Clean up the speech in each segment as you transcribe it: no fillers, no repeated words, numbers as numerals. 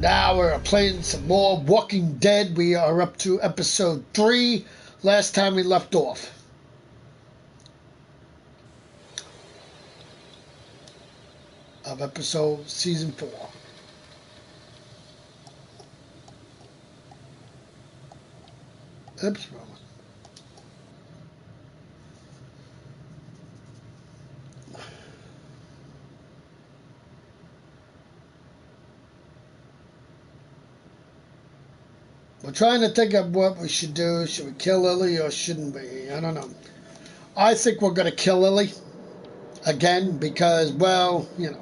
Now we're playing some more Walking Dead. We are up to episode 3. Last time we left off. Of episode season 4. Oops, wrong. We're trying to think of what we should do. Should we kill Lily or shouldn't we? I don't know. I think we're going to kill Lily again because, well, you know.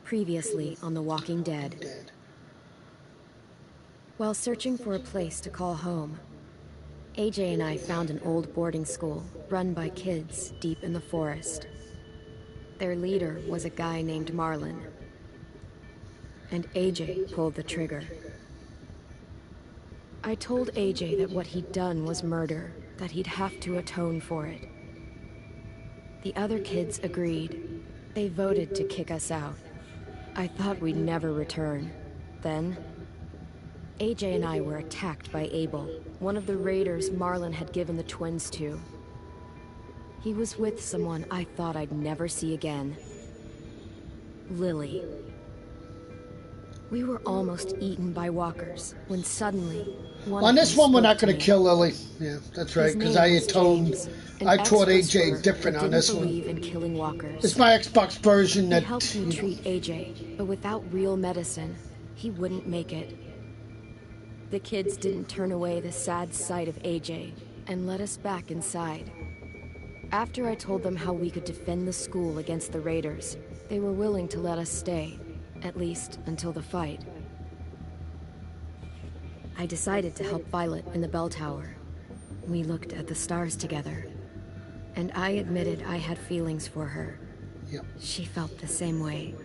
Previously on The Walking Dead. While searching for a place to call home, AJ and I found an old boarding school run by kids deep in the forest. Their leader was a guy named Marlon, and AJ pulled the trigger. I told AJ that what he'd done was murder, that he'd have to atone for it. The other kids agreed. They voted to kick us out. I thought we'd never return. Then, AJ and I were attacked by Abel, one of the raiders Marlon had given the twins to. He was with someone I thought I'd never see again. Lily. We were almost eaten by walkers when suddenly on this one we're not going to kill Lily. Yeah, that's right, because I atoned. I taught AJ different on this one. In killing walkers. It's my Xbox version that... He helped me treat AJ, but without real medicine, he wouldn't make it. The kids didn't turn away the sad sight of AJ and let us back inside. After I told them how we could defend the school against the raiders, they were willing to let us stay, at least until the fight. I decided to help Violet in the bell tower. We looked at the stars together, and I admitted I had feelings for her. Yep. She felt the same way.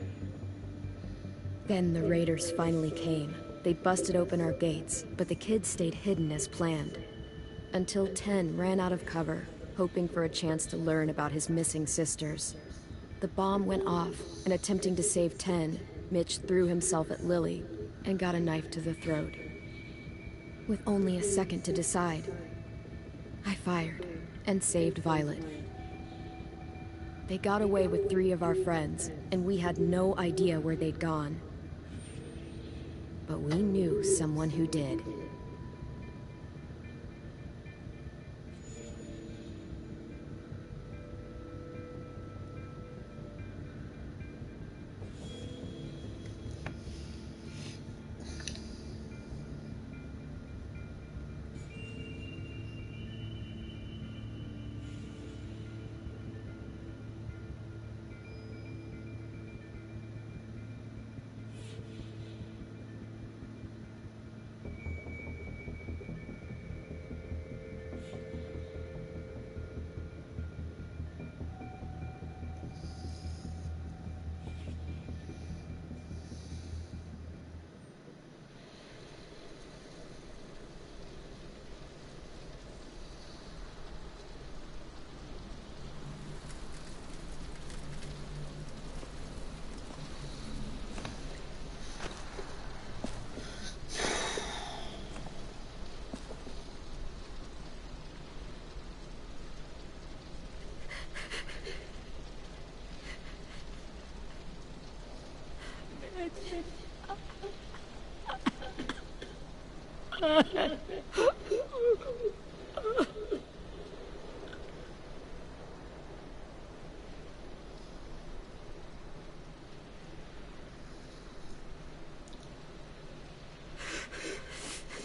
Then the raiders finally came. They busted open our gates, but the kids stayed hidden as planned. Until 10 ran out of cover, hoping for a chance to learn about his missing sisters. The bomb went off, and attempting to save 10, Mitch threw himself at Lily and got a knife to the throat. With only a second to decide, I fired and saved Violet. They got away with 3 of our friends, and we had no idea where they'd gone. But we knew someone who did.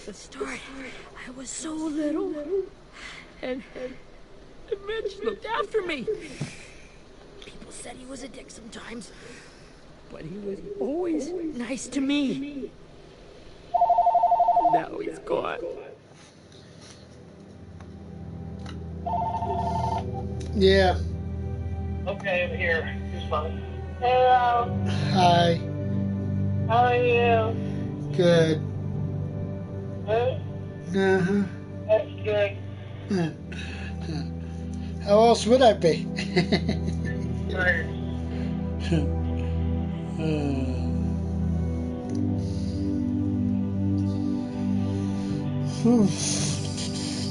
The start, I was so little, and Mitch looked after me. People said he was a dick sometimes, but he was always nice to me. Now he's gone. Yeah. Okay, I'm here. Who's mine? Hello. Hi. How are you? Good. Good? Uh-huh. That's good. How else would I be? Right.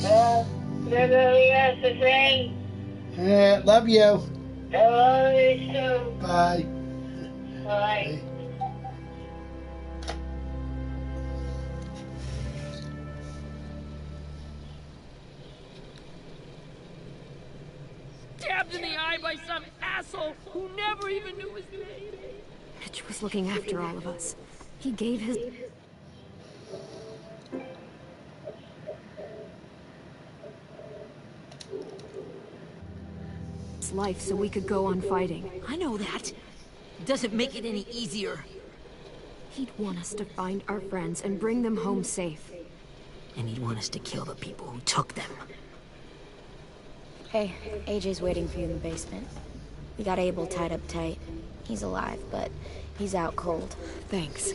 Well, that's all we have to say. Love you. I love you too. Bye. Bye. Stabbed in the eye by some asshole who never even knew his name. Mitch was looking after all of us. He gave his life so we could go on fighting. I know that. Doesn't make it any easier. He'd want us to find our friends and bring them home safe. And he'd want us to kill the people who took them. Hey, AJ's waiting for you in the basement. We got Abel tied up tight. He's alive, but he's out cold. Thanks.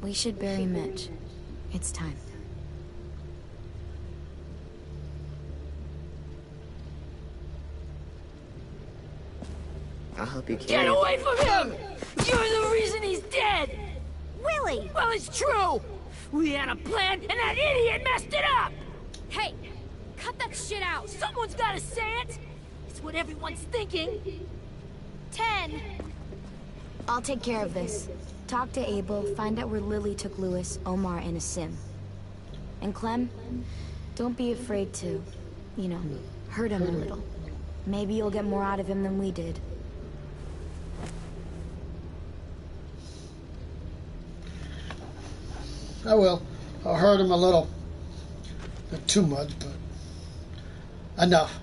We should bury Mitch. It's time. I'll help you carry Get it. away from him! You're the reason he's dead! Willie! Well, it's true! We had a plan, and that idiot messed it up! Hey! Cut that shit out! Someone's gotta say it! It's what everyone's thinking. 10! I'll take care of this. Talk to Abel, find out where Lily took Lewis, Omar, and a sim. And Clem, don't be afraid to, you know, hurt him a little. Maybe you'll get more out of him than we did. I will. I'll hurt him a little. Not too much, but enough.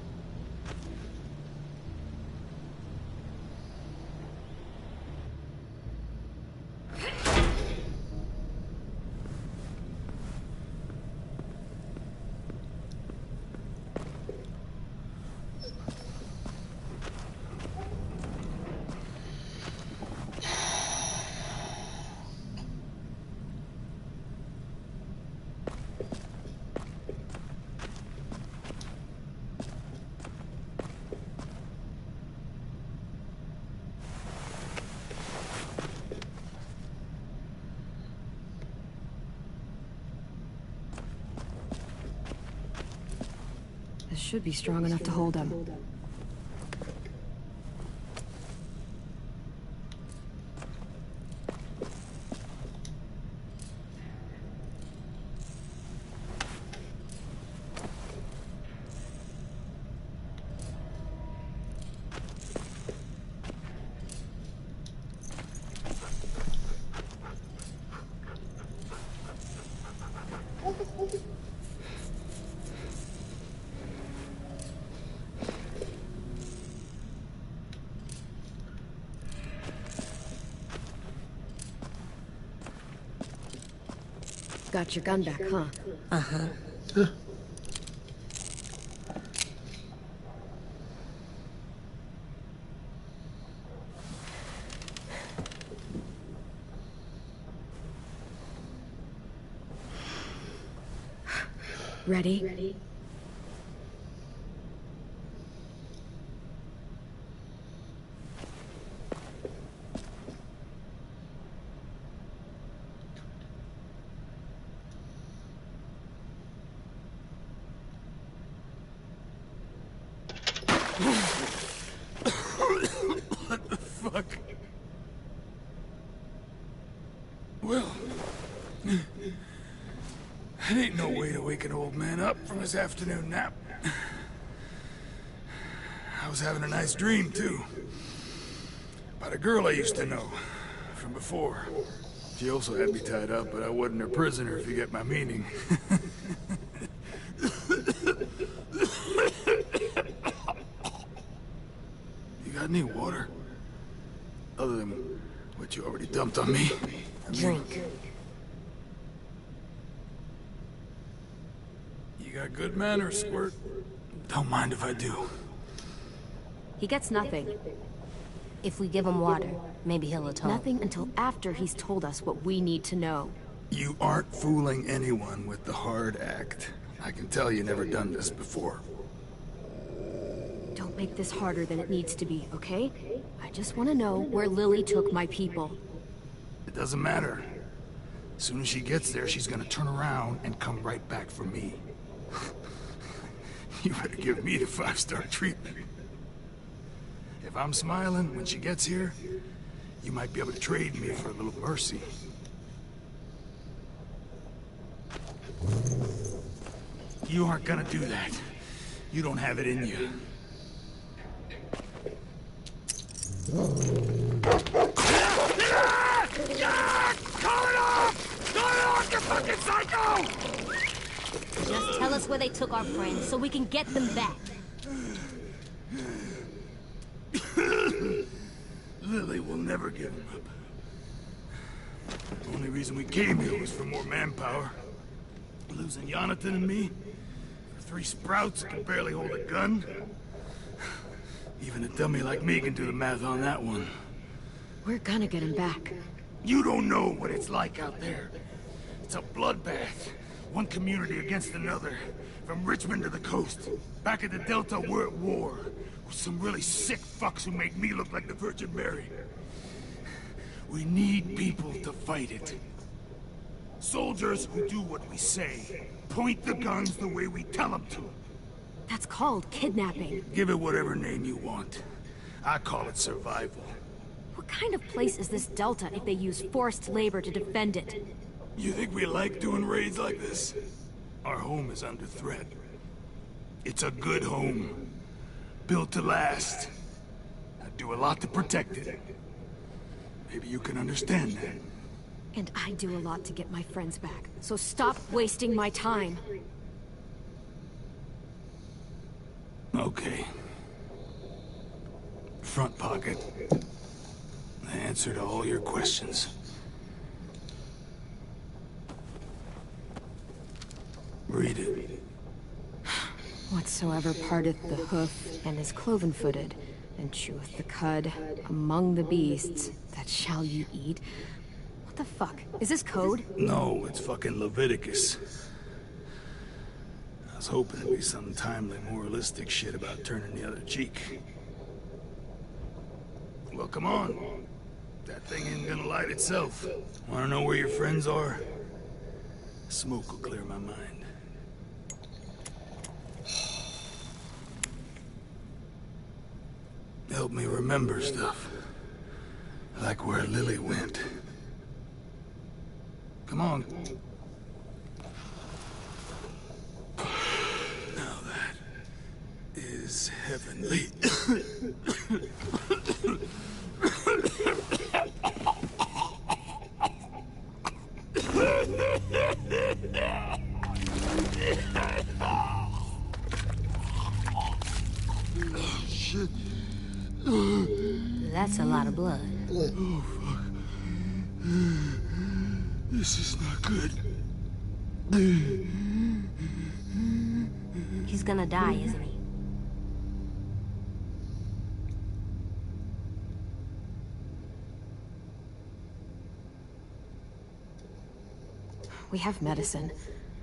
This should be strong enough to hold him. Got your gun back, huh? Uh-huh. Ready? What the fuck? Well, that ain't no way to wake an old man up from his afternoon nap. I was having a nice dream, too. About a girl I used to know from before. She also had me tied up, but I wasn't her prisoner, if you get my meaning. You got any water? Other than what you already dumped on me? Drink. You got good manners, Squirt. Don't mind if I do. He gets nothing. If we give him water, maybe he'll atone. Nothing until after he's told us what we need to know. You aren't fooling anyone with the hard act. I can tell you never done this before. Don't make this harder than it needs to be, okay? I just want to know where Lily took my people. It doesn't matter. As soon as she gets there, she's gonna turn around and come right back for me. You better give me the 5-star treatment. If I'm smiling when she gets here, you might be able to trade me for a little mercy. You aren't gonna do that. You don't have it in you. Call it off! Call it off, you fucking psycho! Just tell us where they took our friends so we can get them back. Lily will never give him up. The only reason we came here was for more manpower. Losing Jonathan and me, for 3 sprouts that can barely hold a gun. Even a dummy like me can do the math on that one. We're gonna get him back. You don't know what it's like out there. It's a bloodbath. One community against another. From Richmond to the coast. Back at the Delta, we're at war. With some really sick fucks who make me look like the Virgin Mary. We need people to fight it. Soldiers who do what we say. Point the guns the way we tell them to. That's called kidnapping. Give it whatever name you want. I call it survival. What kind of place is this Delta if they use forced labor to defend it? You think we like doing raids like this? Our home is under threat. It's a good home. Built to last. I do a lot to protect it. Maybe you can understand that. And I do a lot to get my friends back. So stop wasting my time. Okay. Front pocket. The answer to all your questions. Read it. Whatsoever parteth the hoof and is cloven-footed, and cheweth the cud among the beasts, that shall ye eat. What the fuck? Is this code? No, it's fucking Leviticus. I was hoping it'd be some timely, moralistic shit about turning the other cheek. Well, come on. That thing ain't gonna light itself. Wanna know where your friends are? Smoke will clear my mind. Help me remember stuff. Like where Lily went. Come on. Now that is heavenly. Oh, shit. That's a lot of blood. Oh, fuck. This is not good. He's gonna die, isn't he? We have medicine.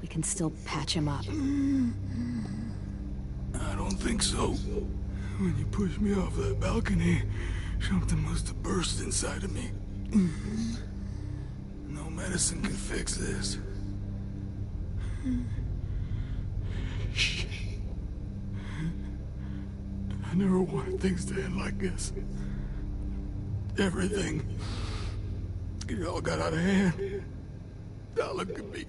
We can still patch him up. I don't think so. When you pushed me off that balcony, something must have burst inside of me. No medicine can fix this. Shit. I never wanted things to end like this. Everything. It all got out of hand. Now look at me.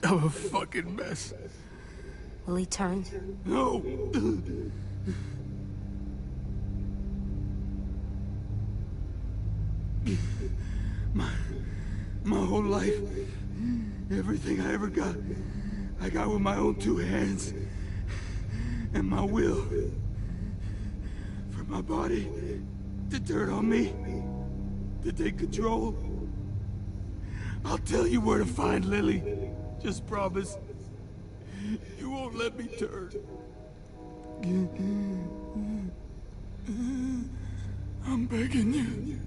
I'm a fucking mess. Will he turn? No! My whole life, everything I ever got, I got with my own 2 hands. And my will. For my body to turn on me, to take control. I'll tell you where to find Lily. Just promise. You won't let me turn. I'm begging you.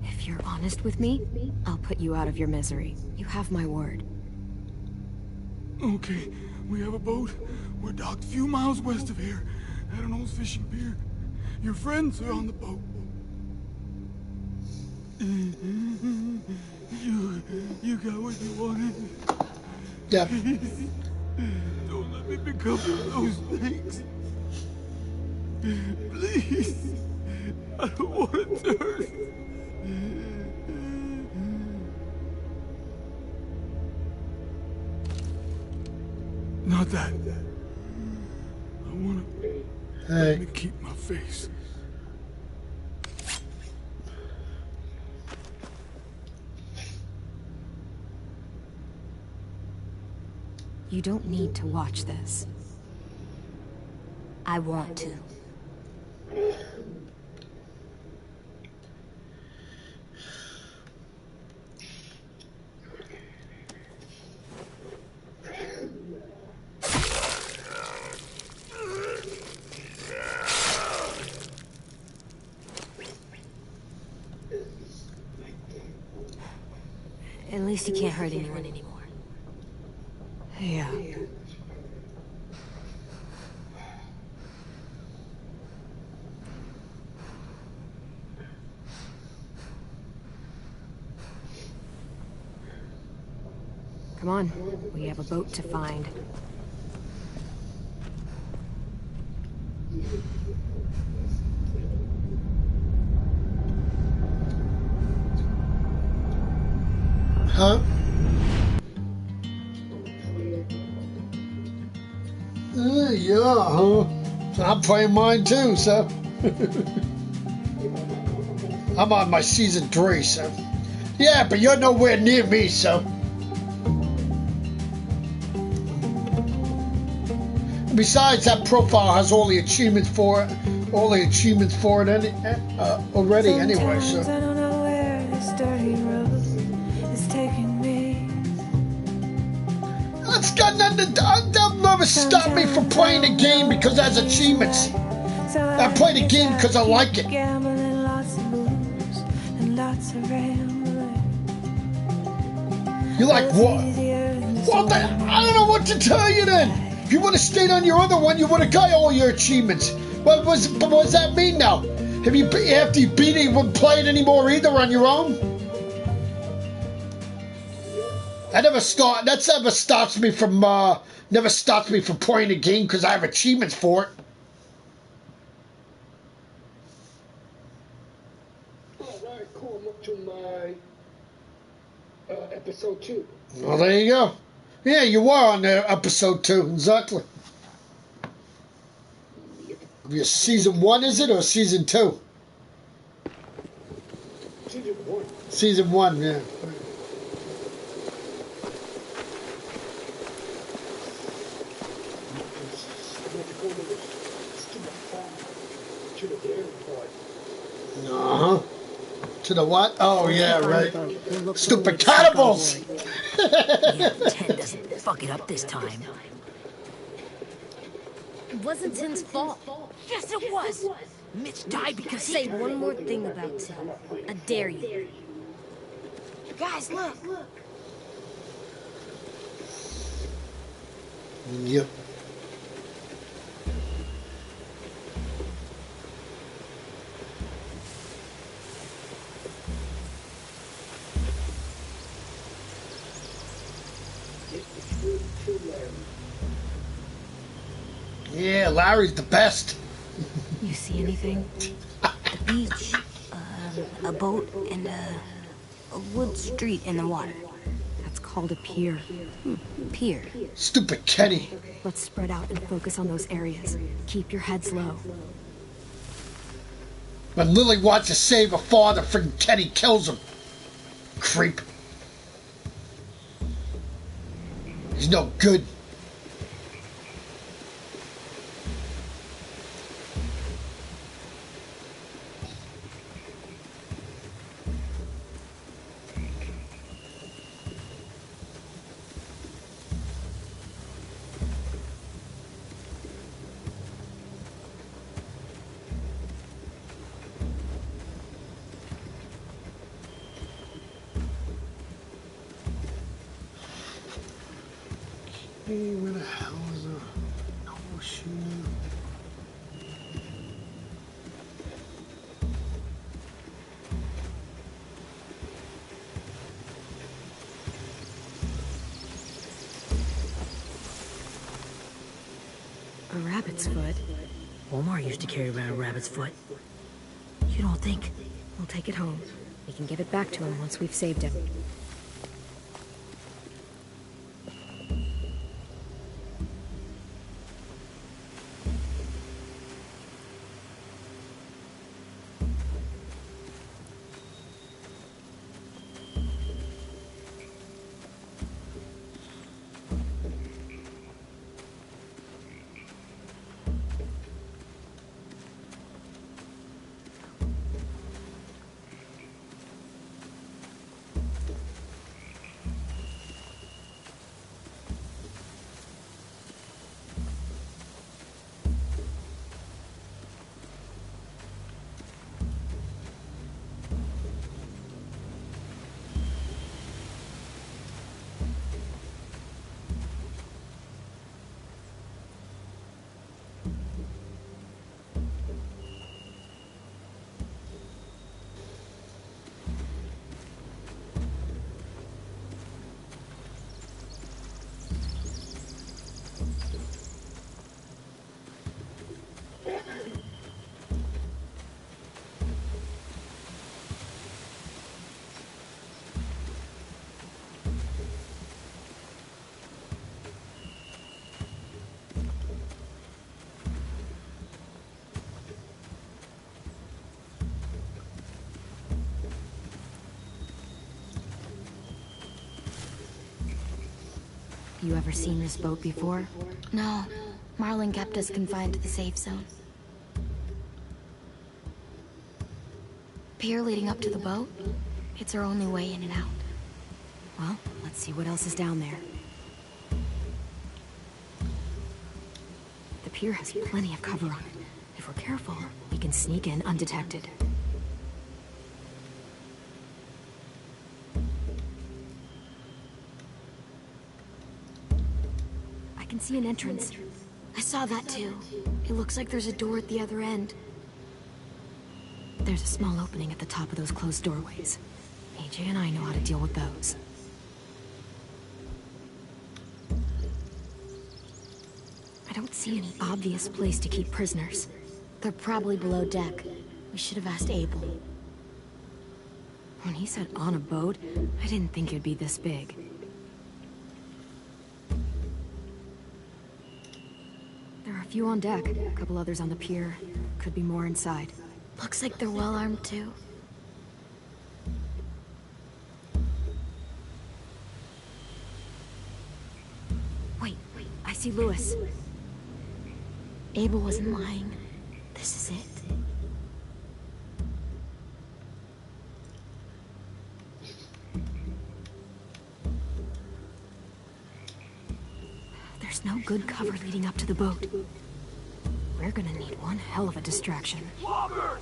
If If you're honest with me, I'll put you out of your misery. You have my word. Okay, we have a boat. We're docked a few miles west of here at an old fishing pier. Your friends are on the boat. You got what you wanted. Yeah. Don't let me become one of those things. Please. I don't want to turn. Not that. I want to let me keep my face. You don't need to watch this. I want to. At least you can't hurt anyone anymore. Yeah. Come on, we have a boat to find. Huh? Yeah, huh? I'm playing mine too, so. I'm on my season 3, so. Yeah, but you're nowhere near me, so. Besides, that profile has all the achievements for it, already anyway, so. I don't know where this dirty road is taking me. That's got nothing to, they'll never stop me from playing the game because it has achievements. I play the game because I like it. Gambling, lots of booze, and lots of rambling. You like what? Well, then, I don't know what to tell you then. If you would have stayed on your other one, you would have got all your achievements. What does that mean now? Have you, after you beat it, you wouldn't play it anymore either on your own? That never stops me from playing the game because I have achievements for it. Alright, cool. I'm up to my episode 2. Well, there you go. Yeah, you were on there, episode 2, exactly. Your season 1, is it, or season 2? Season 1. Season 1, yeah. Uh-huh. To the what? Oh, yeah, right. Stupid cannibals! Yeah, 10 doesn't fuck it up this time. It wasn't Tim's fault. Yes, it was! Mitch died because Say one more thing about Tim. I dare you. Guys, look! Yep. Yeah, Larry's the best. You see anything? The beach, a boat, and a wood street in the water. That's called a pier. Pier. Stupid Kenny. Let's spread out and focus on those areas. Keep your heads low. When Lily wants to save her father, friggin' Kenny kills him. Creep. He's no good. Hey, where the hell is the... Oh, shoot. A rabbit's foot? Omar used to carry around a rabbit's foot. You don't think? We'll take it home. We can give it back to him once we've saved him. You ever seen this boat before? No. Marlin kept us confined to the safe zone. Pier leading up to the boat? It's our only way in and out. Well, let's see what else is down there. The pier has plenty of cover on it. If we're careful, we can sneak in undetected. I can see an entrance. I saw that too. It looks like there's a door at the other end. There's a small opening at the top of those closed doorways. AJ and I know how to deal with those. I don't see any obvious place to keep prisoners. They're probably below deck. We should have asked Abel. When he said on a boat, I didn't think it'd be this big. There are a few on deck, a couple others on the pier. Could be more inside. Looks like they're well armed too. Wait, I see Lewis. Abel wasn't lying. This is it. There's no good cover leading up to the boat. We're gonna need one hell of a distraction. Robert!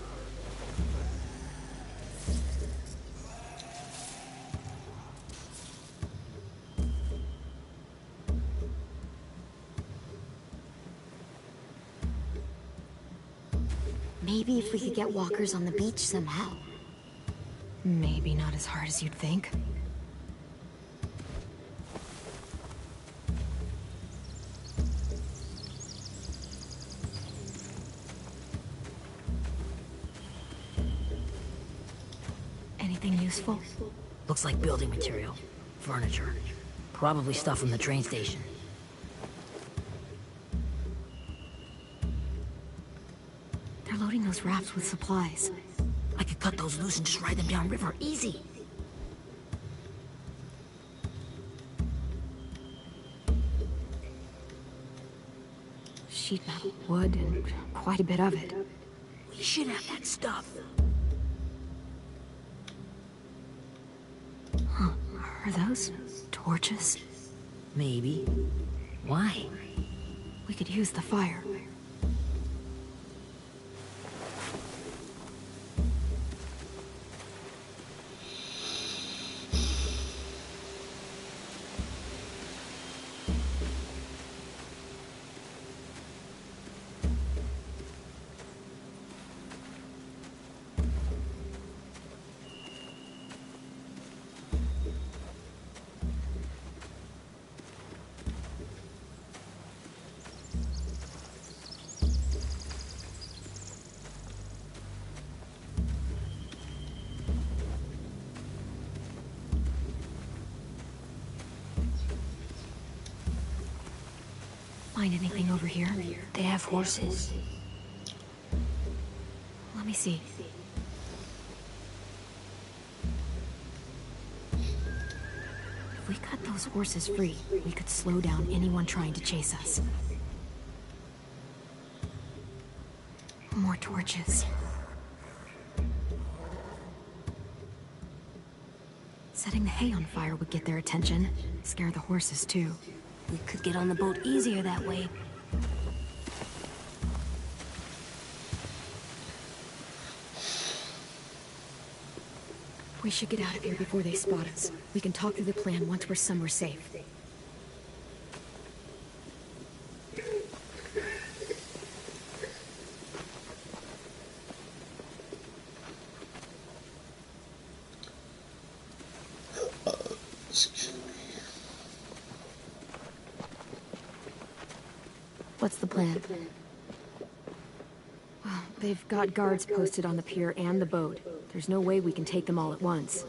Maybe if we could get walkers on the beach somehow. Maybe not as hard as you'd think. Anything useful? Looks like building material. Furniture. Probably stuff from the train station. They're loading those rafts with supplies. I could cut those loose and just ride them downriver. Easy. Sheet metal, wood, and quite a bit of it. We should have that stuff. Huh. Are those torches? Maybe. Why? We could use the fire. find anything over here? They have horses. Let me see. If we cut those horses free, we could slow down anyone trying to chase us. More torches. Setting the hay on fire would get their attention. Scare the horses, too. We could get on the boat easier that way. We should get out of here before they spot us. We can talk through the plan once we're somewhere safe. What's the plan? Well, they've got guards posted on the pier and the boat. There's no way we can take them all at once.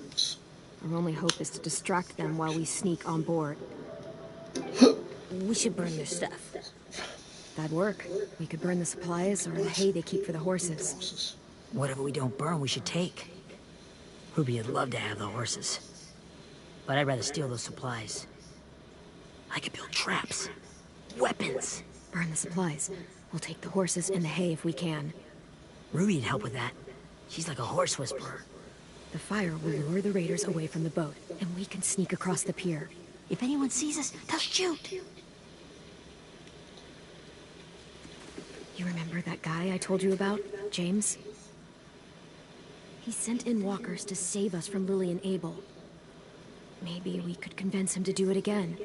Our only hope is to distract them while we sneak on board. We should burn their stuff. That'd work. We could burn the supplies or the hay they keep for the horses. Whatever we don't burn, we should take. Ruby would love to have the horses. But I'd rather steal those supplies. I could build traps. Weapons. Burn the supplies. We'll take the horses and the hay if we can. Ruby'd help with that. She's like a horse whisperer. The fire will lure the raiders away from the boat, and we can sneak across the pier. If anyone sees us, they'll shoot. You remember that guy I told you about, James? He sent in walkers to save us from Lily and Abel. Maybe we could convince him to do it again.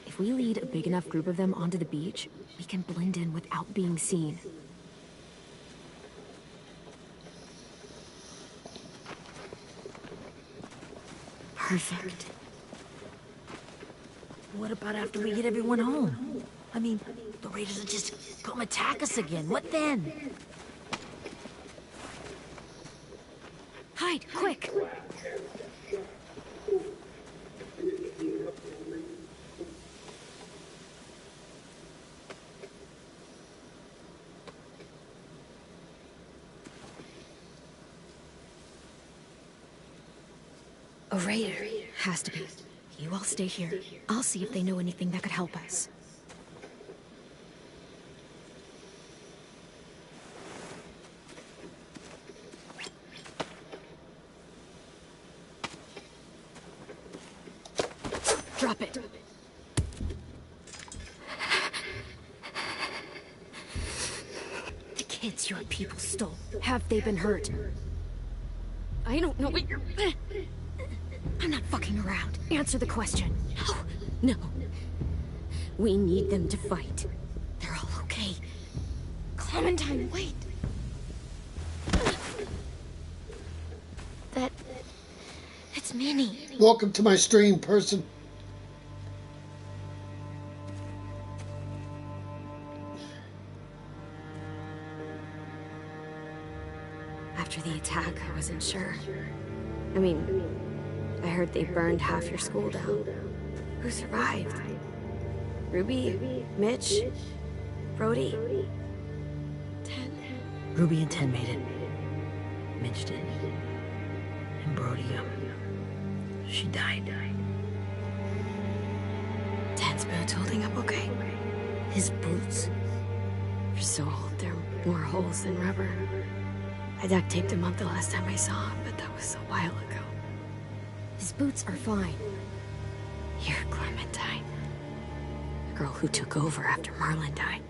If we lead a big enough group of them onto the beach, we can blend in without being seen. Perfect. What about after we get everyone home? I mean, the raiders will just come attack us again. What then? Hide, quick! A raider. Has to be. You all stay here. I'll see if they know anything that could help us. Drop it. The kids your people stole. Have they been hurt? I don't know what you're... I'm not fucking around. Answer the question. No. We need them to fight. They're all okay. Clementine, wait. It's Minnie. Welcome to my stream, person. After the attack, I wasn't sure. I mean, I heard they burned half your school down. Who survived? Ruby? Mitch? Brody? 10? Ruby and 10 made it. Mitch did. And Brody, she died. 10's boots holding up okay? His boots? They're so old, there are more holes than rubber. I duct taped him up the last time I saw him, but that was a while ago. His boots are fine. You're Clementine. The girl who took over after Marlon died.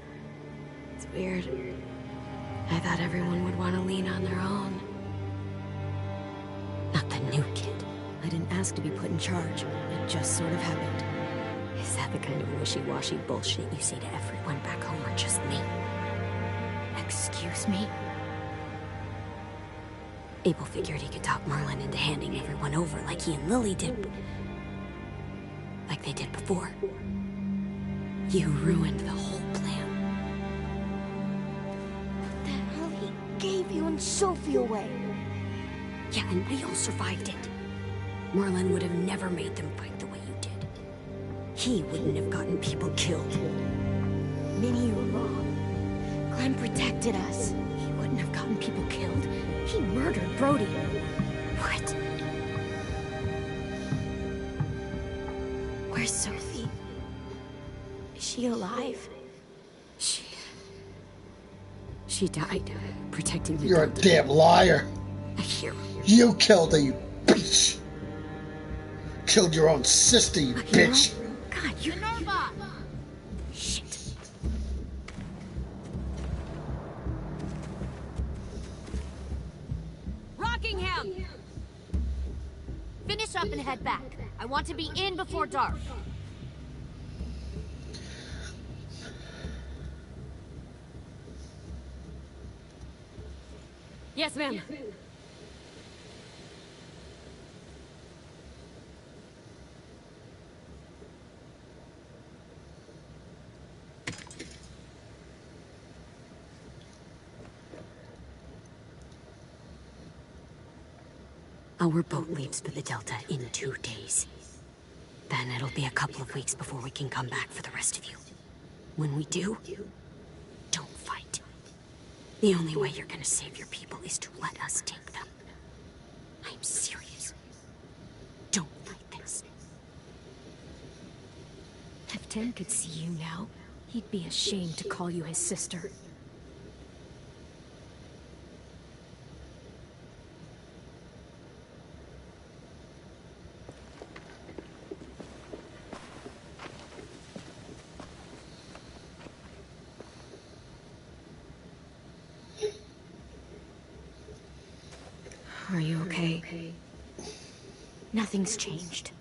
It's weird. I thought everyone would want to lean on their own. Not the new kid. I didn't ask to be put in charge. It just sort of happened. Is that the kind of wishy-washy bullshit you say to everyone back home or just me? Excuse me? Abel figured he could talk Marlon into handing everyone over like he and Lily did. Like they did before. You ruined the whole plan. The hell he gave you and Sophie away. Yeah, and we all survived it. Marlon would have never made them fight the way you did. He wouldn't have gotten people killed. Minnie, you're wrong. Clem protected us. He wouldn't have gotten people killed. He murdered Brody. What? Where's Sophie? Is she alive? She died protecting the You're a Delta. damn liar. A hero. You killed her, you bitch. Killed your own sister, you bitch. God, you... Shit. Rockingham! Finish up and head back. I want to be in before dark. Yes, ma'am. Our boat leaves for the Delta in 2 days. Then it'll be a couple of weeks before we can come back for the rest of you. When we do, don't fight. The only way you're gonna save your people is to let us take them. I'm serious. Don't fight this. If Tim could see you now, he'd be ashamed to call you his sister. Are you okay? Nothing's changed.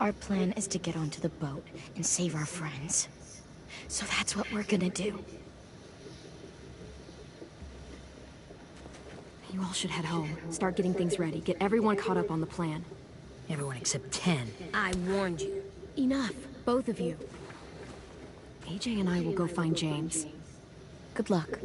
Our plan is to get onto the boat and save our friends. So that's what we're gonna do. You all should head home. Start getting things ready. Get everyone caught up on the plan. Everyone except 10. I warned you. Enough, both of you. AJ and I will go find James. Good luck.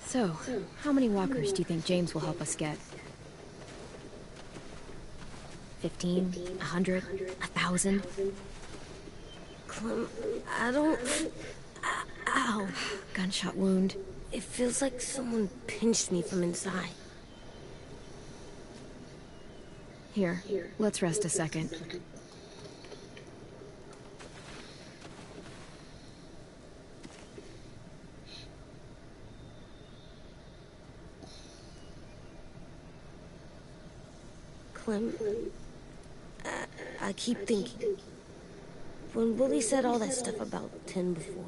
So, how many walkers do you think James will help us get? 15? 100? 1,000? Clem, I don't... Ow. Gunshot wound. It feels like someone pinched me from inside. Here, let's rest a second. Clem, I keep thinking. When Willie said all that stuff about 10 before,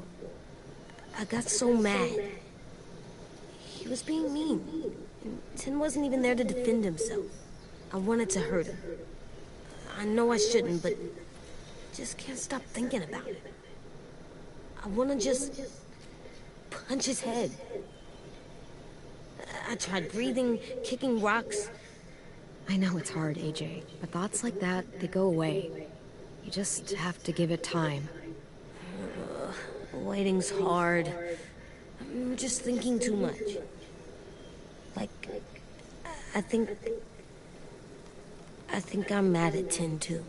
I got so mad. He was being mean. And 10 wasn't even there to defend himself. I wanted to hurt him. I know I shouldn't, but just can't stop thinking about it. I want to just punch his head. I tried breathing, kicking rocks. I know it's hard, AJ, but thoughts like that, they go away. You just have to give it time. Waiting's hard. I'm just thinking too much. Like, I think I'm mad at 10 too.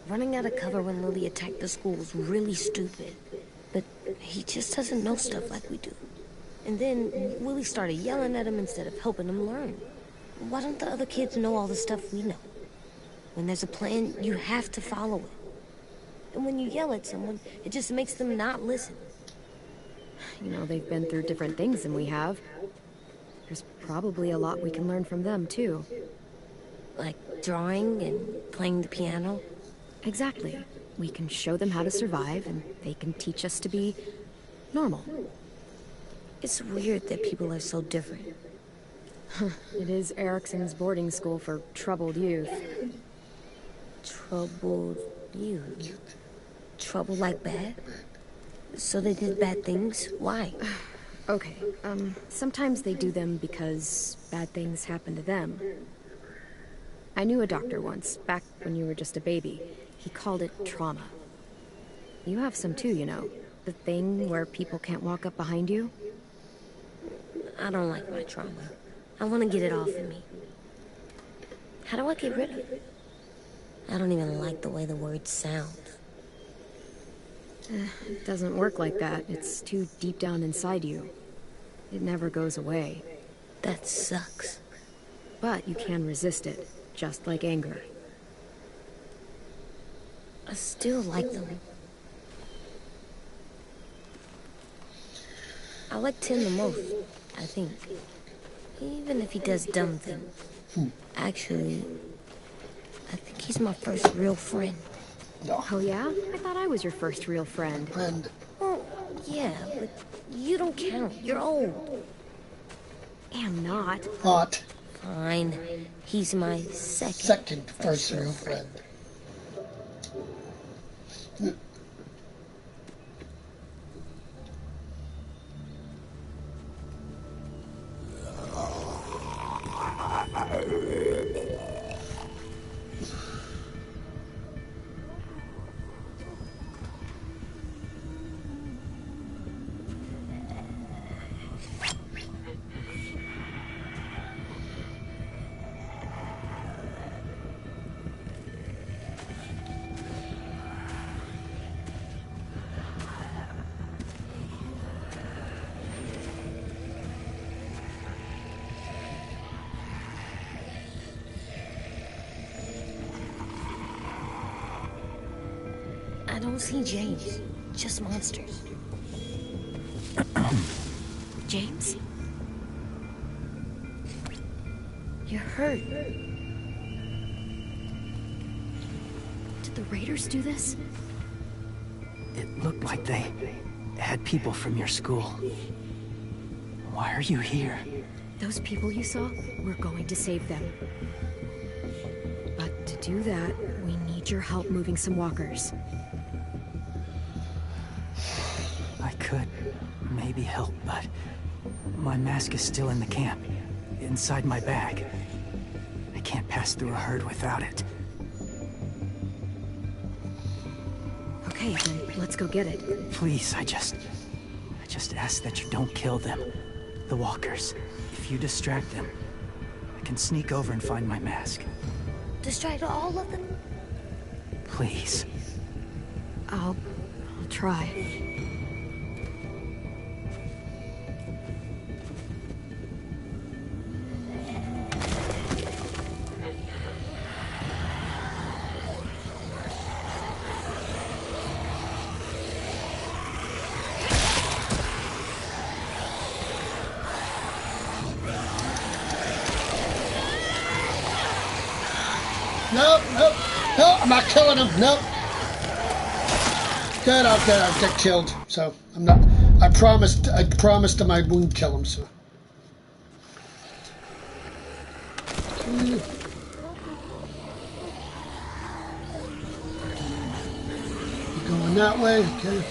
Running out of cover when Lily attacked the school was really stupid. But he just doesn't know stuff like we do. And then Willie started yelling at him instead of helping him learn. Why don't the other kids know all the stuff we know? When there's a plan, you have to follow it. And when you yell at someone, it just makes them not listen. You know, they've been through different things than we have. There's probably a lot we can learn from them, too. Like drawing and playing the piano? Exactly. We can show them how to survive, and they can teach us to be normal. It's weird that people are so different. It is Erickson's boarding school for troubled youth. Troubled youth? Trouble like bad? So they did bad things? Why? Okay, sometimes they do them because bad things happen to them. I knew a doctor once, back when you were just a baby. He called it trauma. You have some too, you know. The thing where people can't walk up behind you. I don't like my trauma. I want to get it off of me. How do I get rid of it? I don't even like the way the word sounds. It doesn't work like that. It's too deep down inside you. It never goes away. That sucks. But you can resist it, just like anger. I still like them. I like Tim the most, I think. Even if he does dumb things. Actually, I think he's my first real friend. Oh yeah? I thought I was your first real friend. Well, yeah, but you don't count. You're old. Am not. Not. Fine. He's my second first real friend. I don't see James, just monsters. James? You're hurt. Did the Raiders do this? It looked like they had people from your school. Why are you here? Those people you saw, we're going to save them. But to do that, we need your help moving some walkers. I could maybe help, but my mask is still in the camp, inside my bag. I can't pass through a herd without it. Okay, then let's go get it. Please, I just ask that you don't kill them. The walkers. If you distract them, I can sneak over and find my mask. Distract all of them? Please. I'll try. Nope, nope, nope, I'm not killing him, nope. Good, I'll get killed, so I'm not, I promised him I wouldn't kill him, so. Going that way, okay.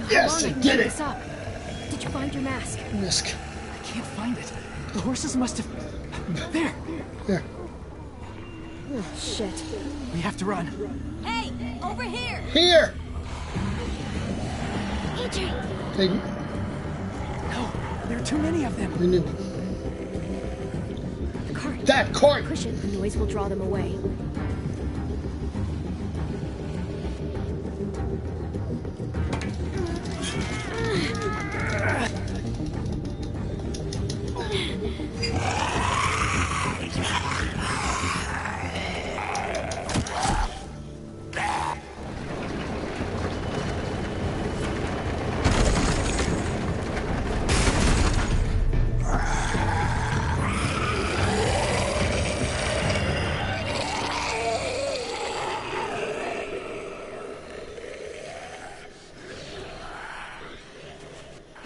Yes, I did it! Did you find your mask? Mask. I can't find it. The horses must have... There! There. Oh, shit. We have to run. Hey, over here! Here! Adrian! They, No, there are too many of them. we knew. The cart. That cart! Push it, the noise will draw them away.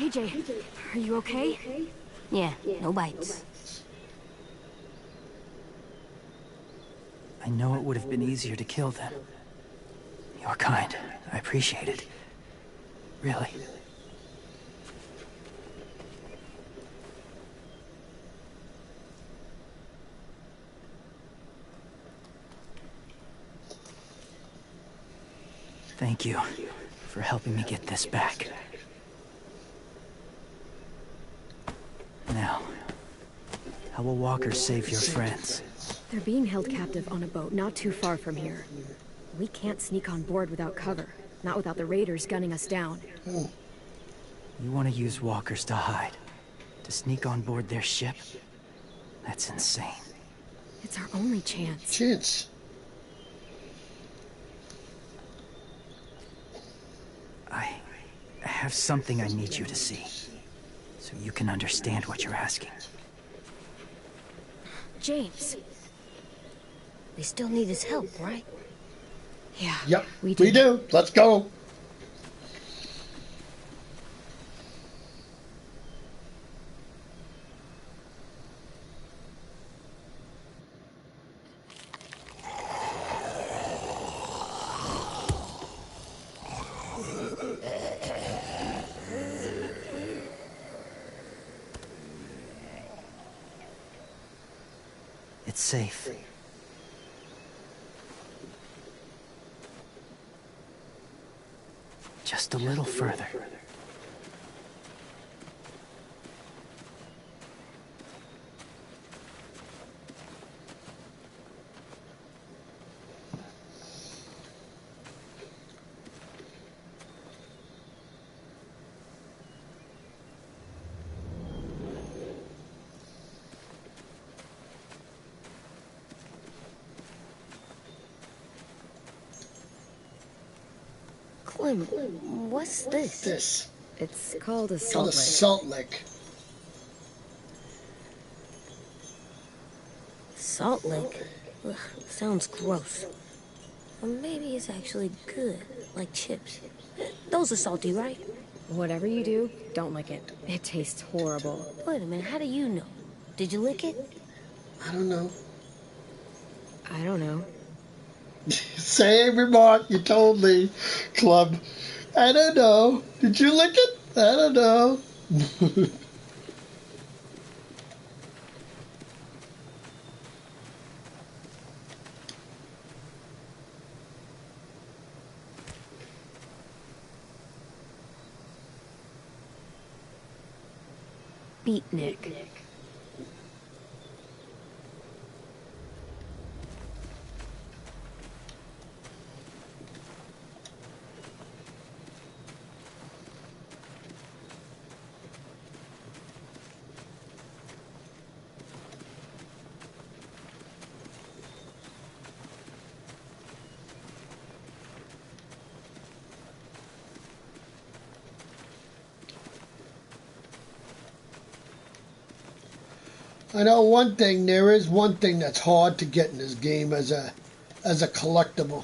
AJ, are you okay? Yeah, no bites. I know it would have been easier to kill them. You're kind. I appreciate it. Really. Thank you for helping me get this back. Now, how will walkers save your friends? They're being held captive on a boat not too far from here. We can't sneak on board without cover. Not without the raiders gunning us down. You want to use walkers to hide? To sneak on board their ship? That's insane. It's our only chance. I have something I need you to see, so you can understand what you're asking. James. They still need his help, right? Yeah. Yep, we do. We do. Let's go. It's safe. Just a little further. Clem, what's this? It's called a Called salt a lick. salt lick. Salt lick? Ugh, sounds gross. Or maybe it's actually good, like chips. Those are salty, right? Whatever you do, don't lick it. It tastes horrible. Wait a minute, how do you know? Did you lick it? I don't know. I don't know. Same remark you told me, Club. I don't know. Did you lick it? I don't know. Beatnik. I know one thing. There is one thing that's hard to get in this game as a collectible.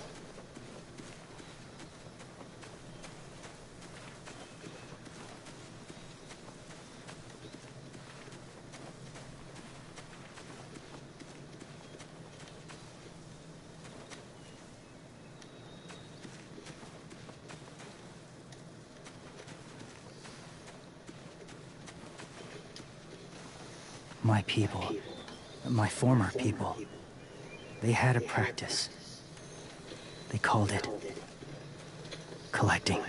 My people, my former people, they had a practice. They called it collecting.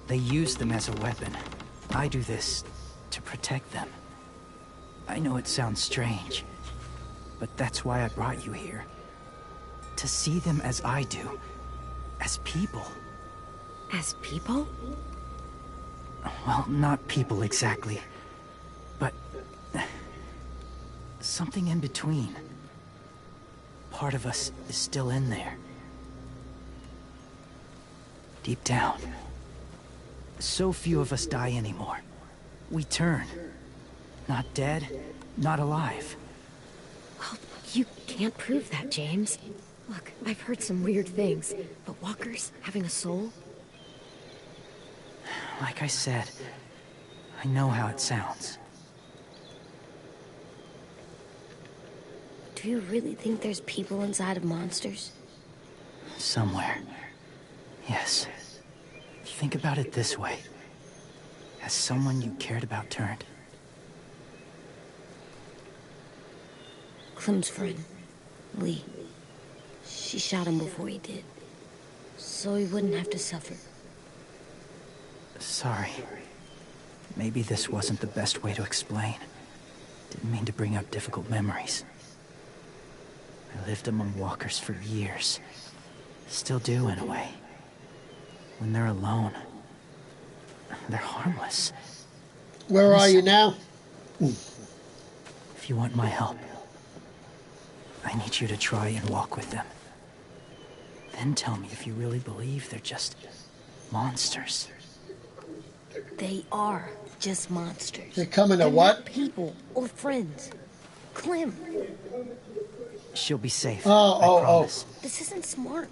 They use them as a weapon. I do this to protect them. I know it sounds strange, but that's why I brought you here. To see them as I do. As people. As people? Well, not people exactly. But... something in between. Part of us is still in there. Deep down, so few of us die anymore. We turn. Not dead, not alive. Well, you can't prove that, James. Look, I've heard some weird things, but walkers having a soul? Like I said, I know how it sounds. Do you really think there's people inside of monsters? Somewhere. Yes. Think about it this way. Has someone you cared about turned? Clem's friend, Lee. She shot him before he did. So he wouldn't have to suffer. Sorry. Maybe this wasn't the best way to explain. Didn't mean to bring up difficult memories. I lived among walkers for years. Still do, in a way. When they're alone, they're harmless. Where are you now? If you want my help, I need you to try and walk with them. Then tell me if you really believe they're just monsters. They are just monsters. They're coming to They're what? not people or friends. Clem. She'll be safe. Oh. I promise. This isn't smart.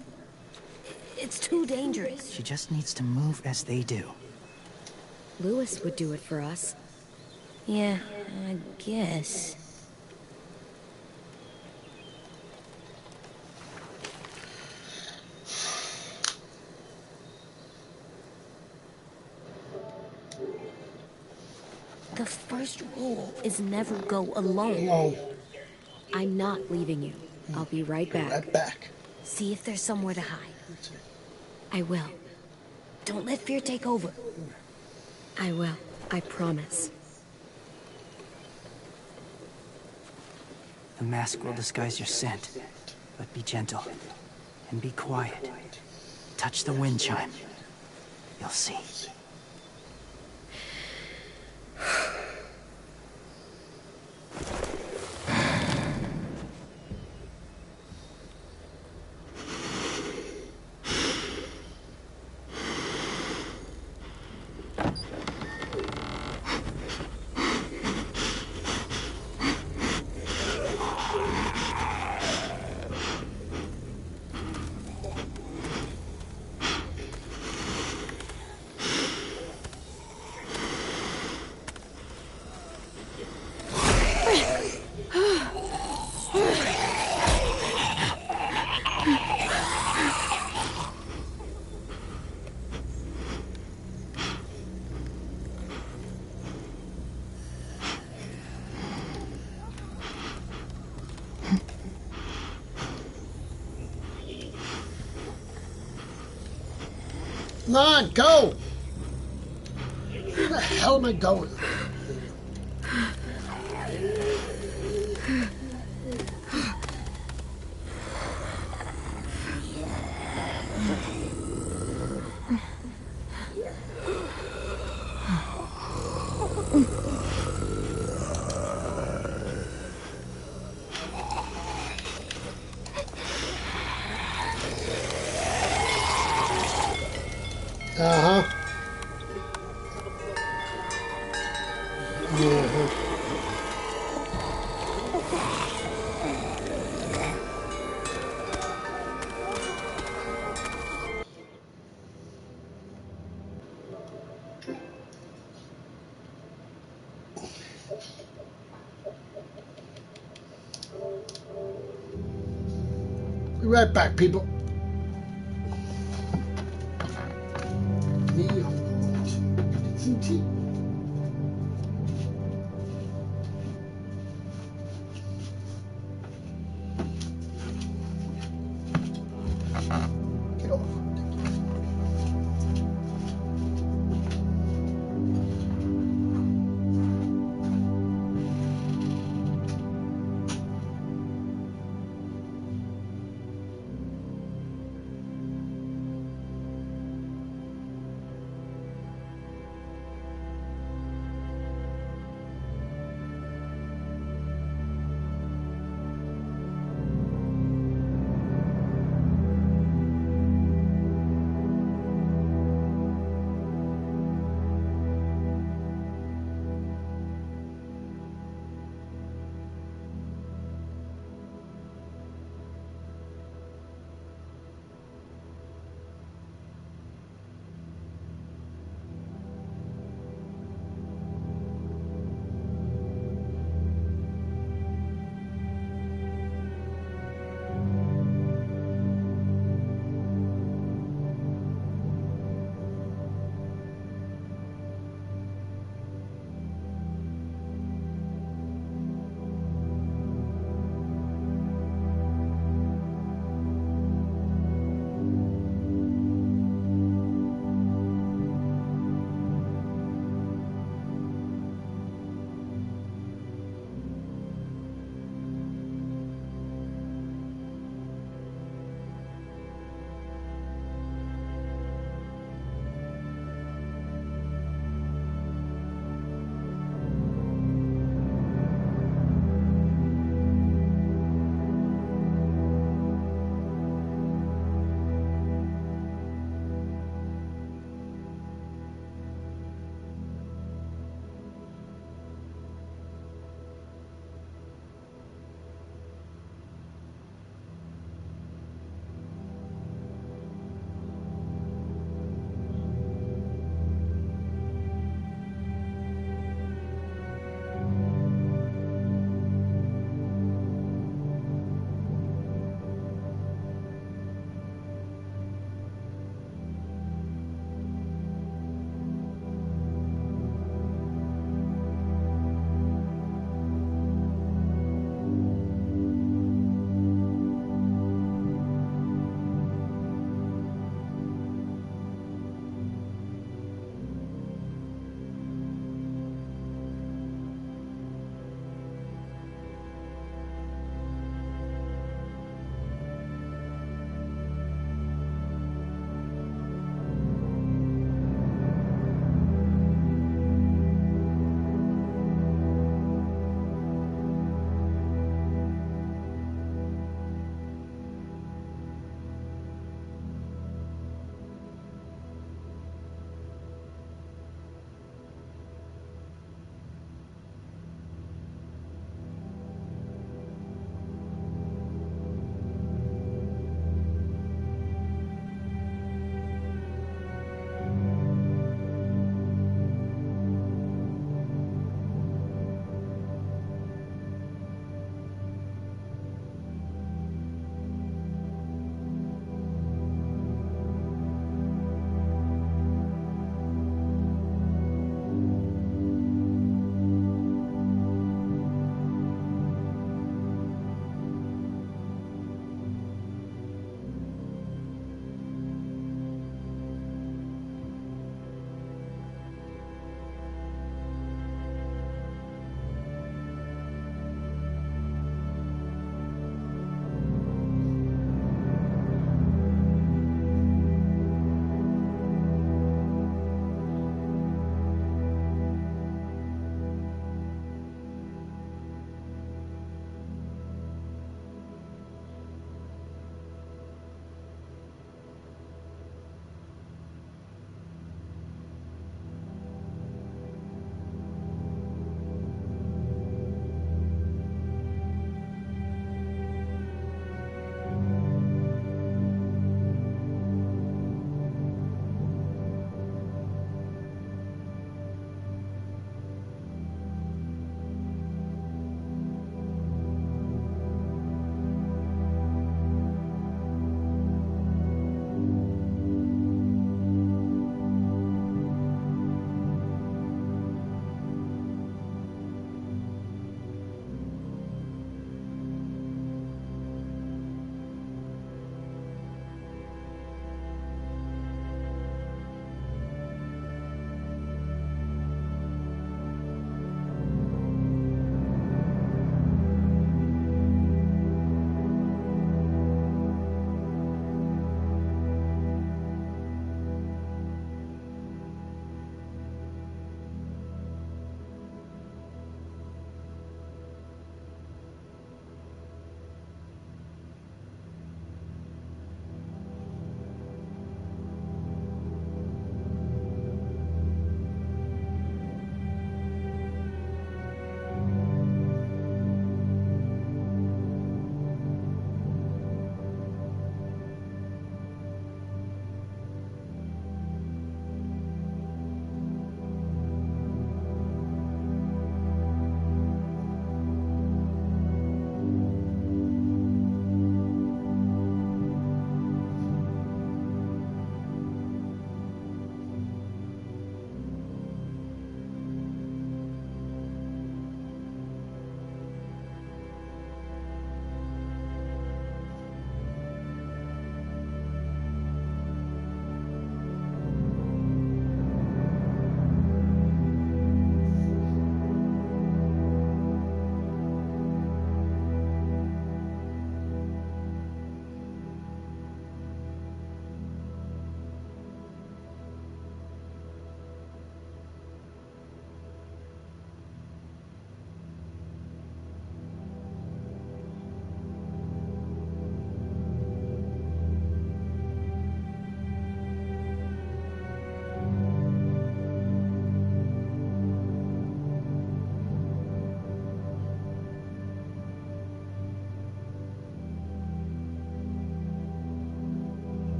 It's too dangerous. She just needs to move as they do. Lewis would do it for us. Yeah, I guess. The first rule is never go alone. Oh. I'm not leaving you. I'll be right back. Right back. See if there's somewhere to hide. I will. Don't let fear take over. I will. I promise. The mask will disguise your scent, but be gentle and be quiet. Touch the wind chime. You'll see. Come on, go! Where the hell am I going? Uh-huh. Be right back, people. Get off.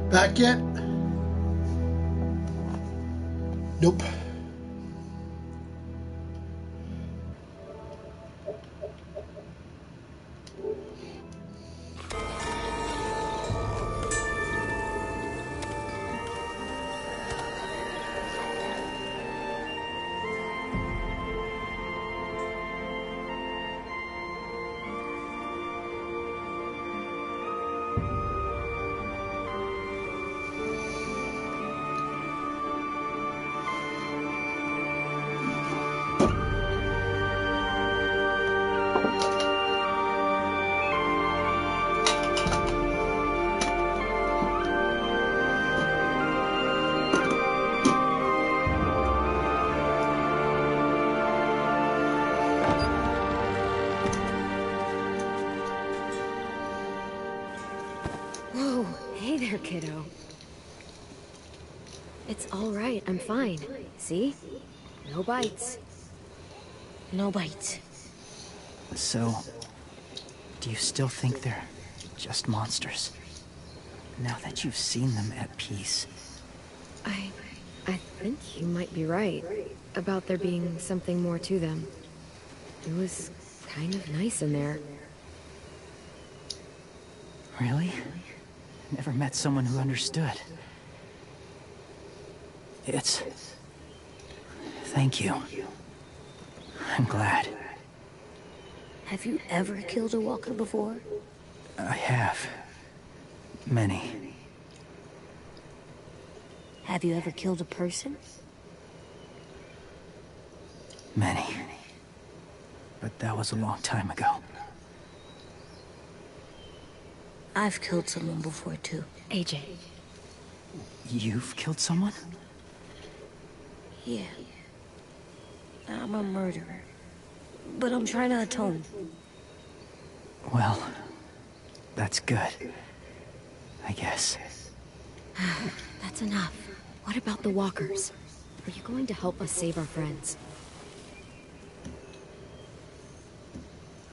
Back yet? Nope. Whoa, hey there, kiddo. It's all right, I'm fine. See? No bites. No bites. So, do you still think they're just monsters? Now that you've seen them at peace. I think you might be right about there being something more to them. It was kind of nice in there. Really? Never met someone who understood. Thank you. I'm glad. Have you ever killed a walker before? I have. Many. Have you ever killed a person? Many. But that was a long time ago. I've killed someone before, too. AJ. You've killed someone? Yeah. I'm a murderer. But I'm trying to atone. Well, that's good. I guess. That's enough. What about the walkers? Are you going to help us save our friends?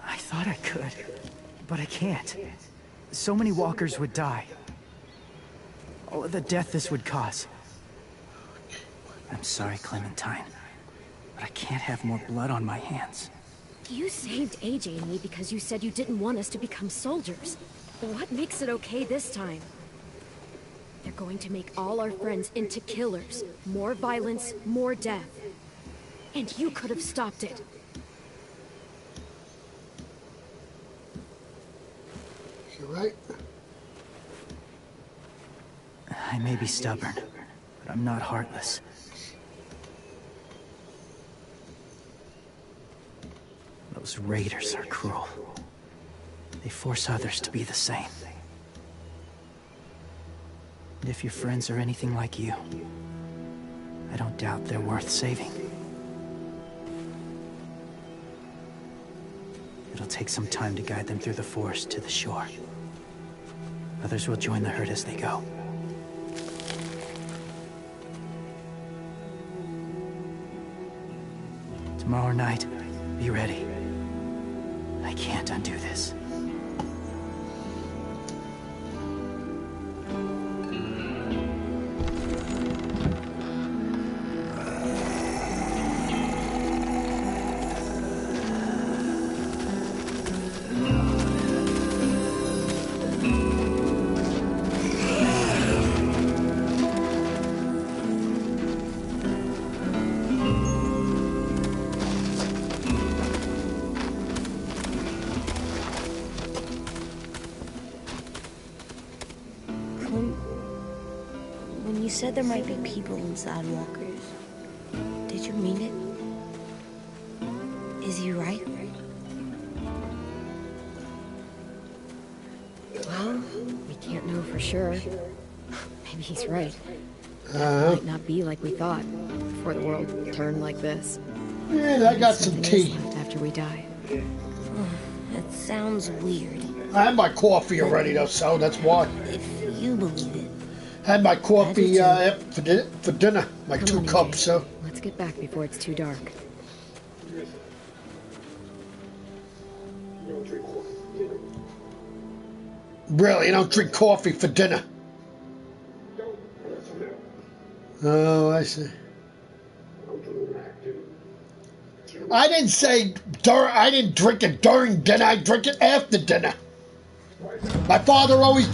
I thought I could, but I can't. So many walkers would die. Oh, the death this would cause. I'm sorry, Clementine, but I can't have more blood on my hands. You saved AJ and me because you said you didn't want us to become soldiers. What makes it okay this time? They're going to make all our friends into killers. More violence, more death. And you could have stopped it. You're right. I may be stubborn, but I'm not heartless. Those raiders are cruel. They force others to be the same. And if your friends are anything like you, I don't doubt they're worth saving. It'll take some time to guide them through the forest to the shore. Others will join the herd as they go. Tomorrow night, be ready. I can't undo this. When you said there might be people inside walkers, did you mean it? Is he right? Well, we can't know for sure. Maybe he's right. It might not be like we thought before the world turned like this. Yeah, I got some tea. After we die. That sounds weird. I had my coffee already, though, so that's why. If you believe it. Had my coffee for dinner, my Come 2 on, cups, AJ. so. Let's get back before it's too dark. Really, you don't drink coffee for dinner? Oh, I see. I didn't say I didn't drink it during dinner. I drink it after dinner. My father always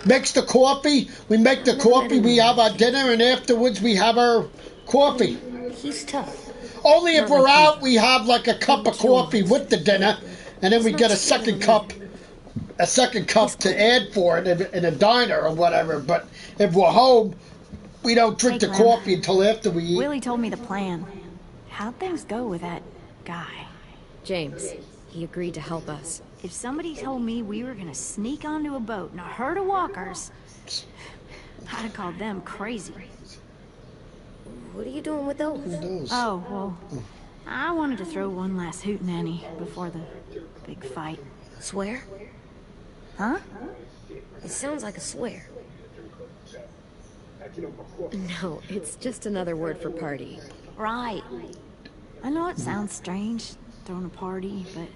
makes the coffee. We make the coffee. We have our dinner, and afterwards we have our coffee. He's tough. Only if we're out, we have like a cup of coffee with the dinner, and then we get a second cup to add for it in a diner or whatever. But if we're home, we don't drink the coffee until after we eat. Willie told me the plan. How'd things go with that guy? James, he agreed to help us. If somebody told me we were gonna sneak onto a boat in a herd of walkers, I'd have called them crazy. What are you doing with those? Oh, well, I wanted to throw one last hootenanny before the big fight. Swear? Huh? It sounds like a swear. No, it's just another word for party. Right. I know it sounds strange, throwing a party, but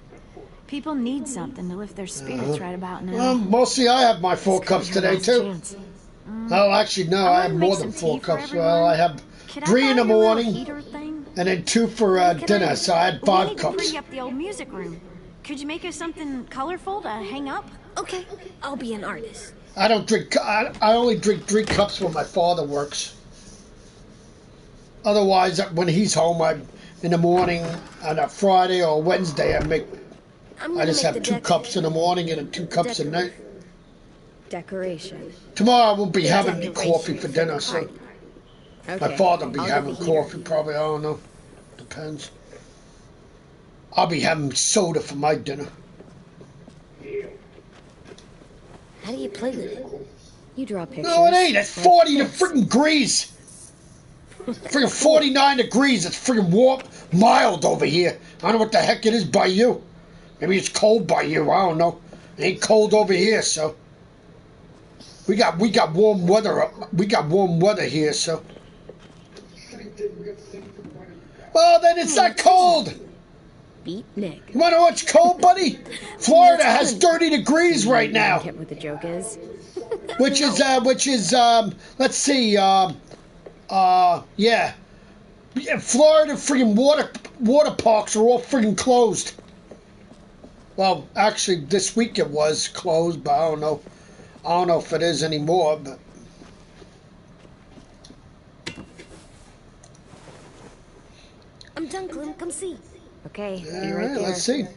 people need something to lift their spirits right about now. Well, mostly I have my 4 cups today, too. Oh, actually, no, I have more than 4 cups. Well, I have 3 in the morning, and then 2 for dinner, so I had 5 cups. Pretty up the old music room. Could you make us something colorful to hang up? Okay, I'll be an artist. I don't drink. I only drink 3 cups when my father works. Otherwise, when he's home, in the morning on a Friday or Wednesday, I just have 2 cups in the morning and 2 cups at night. Decoration. Tomorrow I won't be having any coffee for dinner, so my father will be having coffee probably. I don't know. Depends. I'll be having soda for my dinner. How do you play with it? You draw pictures. No, it ain't. It's 40 freaking degrees. Freaking 49 degrees. It's freaking warm, mild over here. I don't know what the heck it is by you. Maybe it's cold by you. I don't know. It ain't cold over here, so. We got warm weather. We got warm weather here, so. Well, then it's not cold. Beat Nick. You want to know what's cold, buddy? Florida has 30 degrees right now. Get what the joke is. Which is let's see, yeah. Florida freaking water parks are all freaking closed. Well, actually, this week it was closed, but I don't know. I don't know if it is anymore, but. I'm done, Clem. Come see. Okay, All be right there. Let's see.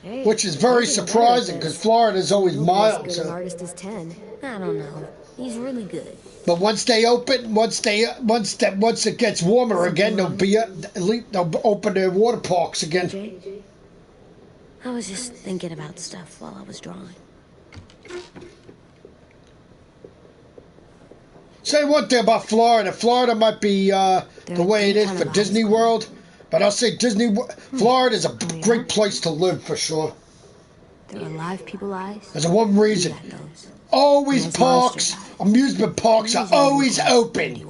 Hey, which is very surprising because Florida is always mild. As good an artist is 10. I don't know. He's really good. But once they open, once it gets warmer again, they'll open their water parks again. I was just thinking about stuff while I was drawing. Say one thing about Florida. Florida might be the way it is for Disney World, but I'll say Florida is a great place to live for sure. There are live people eyes. There's one reason. Always parks, amusement parks are always open.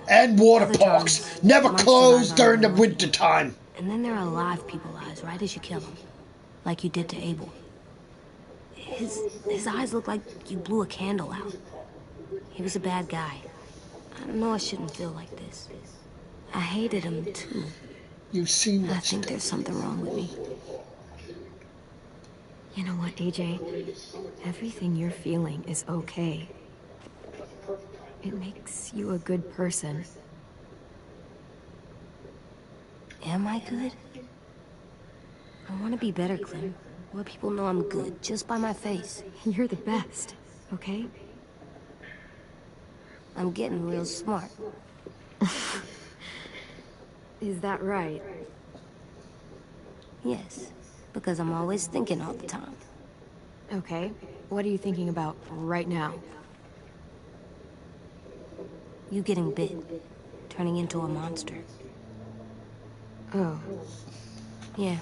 And water parks. Never closed during the winter time. And then there are live people eyes right as you kill them. Like you did to Abel. His eyes look like you blew a candle out. He was a bad guy. I know I shouldn't feel like this. I hated him too. You've seen that. I think there's something wrong with me. You know what, AJ? Everything you're feeling is okay. It makes you a good person. Am I good? I want to be better, Clem. Let people know I'm good, just by my face. You're the best, okay? I'm getting real smart. Is that right? Yes, because I'm always thinking all the time. Okay, what are you thinking about right now? You getting bit, turning into a monster. Oh. Yeah.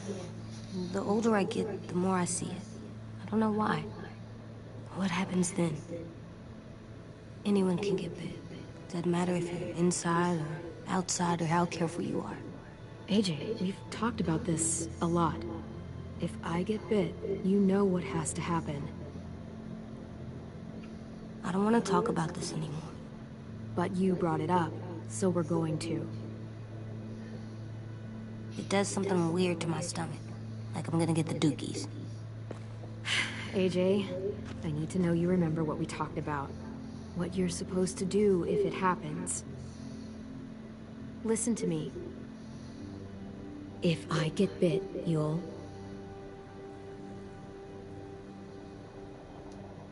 The older I get, the more I see it. I don't know why. What happens then? Anyone can get bit. Doesn't matter if you're inside or outside or how careful you are. AJ, we've talked about this a lot. If I get bit, you know what has to happen. I don't want to talk about this anymore. But you brought it up, so we're going to. It does something weird to my stomach. Like I'm gonna get the dookies. AJ, I need to know you remember what we talked about. What you're supposed to do if it happens. Listen to me. If I get bit, you'll...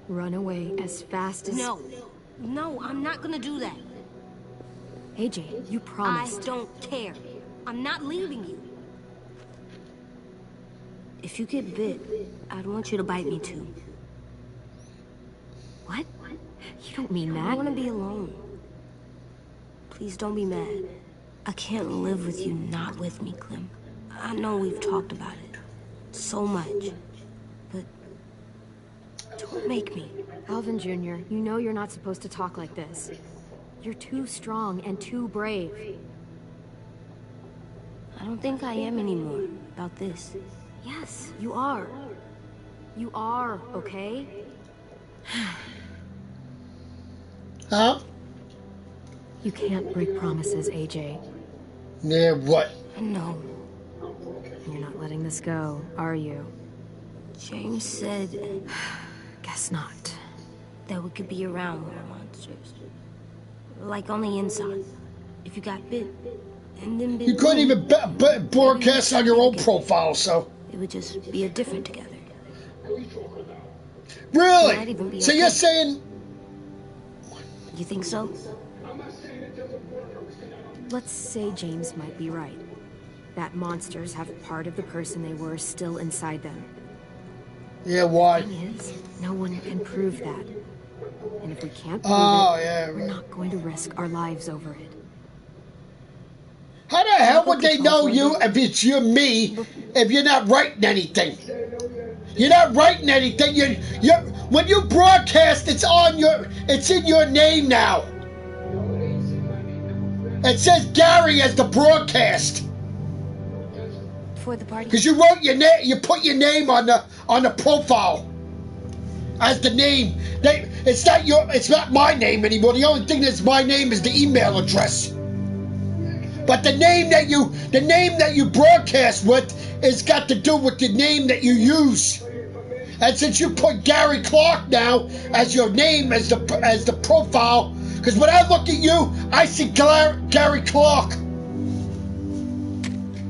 run away as fast as... No, I'm not gonna do that. AJ, you promised. I don't care. I'm not leaving you. If you get bit, I'd want you to bite me too. What? You don't mean that. I want to be alone. Please don't be mad. I can't live with you not with me, Clem. I know we've talked about it so much, but don't make me. Alvin Jr., you know you're not supposed to talk like this. You're too strong and too brave. I don't think I am anymore about this. Yes, you are. You are, okay? Huh? You can't break promises, AJ. Yeah, what? No. You're not letting this go, are you? James said... Guess not. That we could be around more monsters. Like on the inside. If you got bit, and then bit... You couldn't even broadcast on your own profile, so... It would just be a different together. Really? So you're saying... You think so? Let's say James might be right. That monsters have part of the person they were still inside them. Yeah, why? The thing is, no one can prove that. And if we can't prove we're not going to risk our lives over it. How the hell would they know you if it's you and me if you're not writing anything? You're not writing anything. You're when you broadcast, it's in your name now. It says Gary as the broadcast. For the party. Because you wrote your name, you put your name on the profile as the name. It's not my name anymore. The only thing that's my name is the email address. But the name that you broadcast with has got to do with the name that you use. And since you put Gary Clark now as your name as the profile, because when I look at you, I see Gary Clark.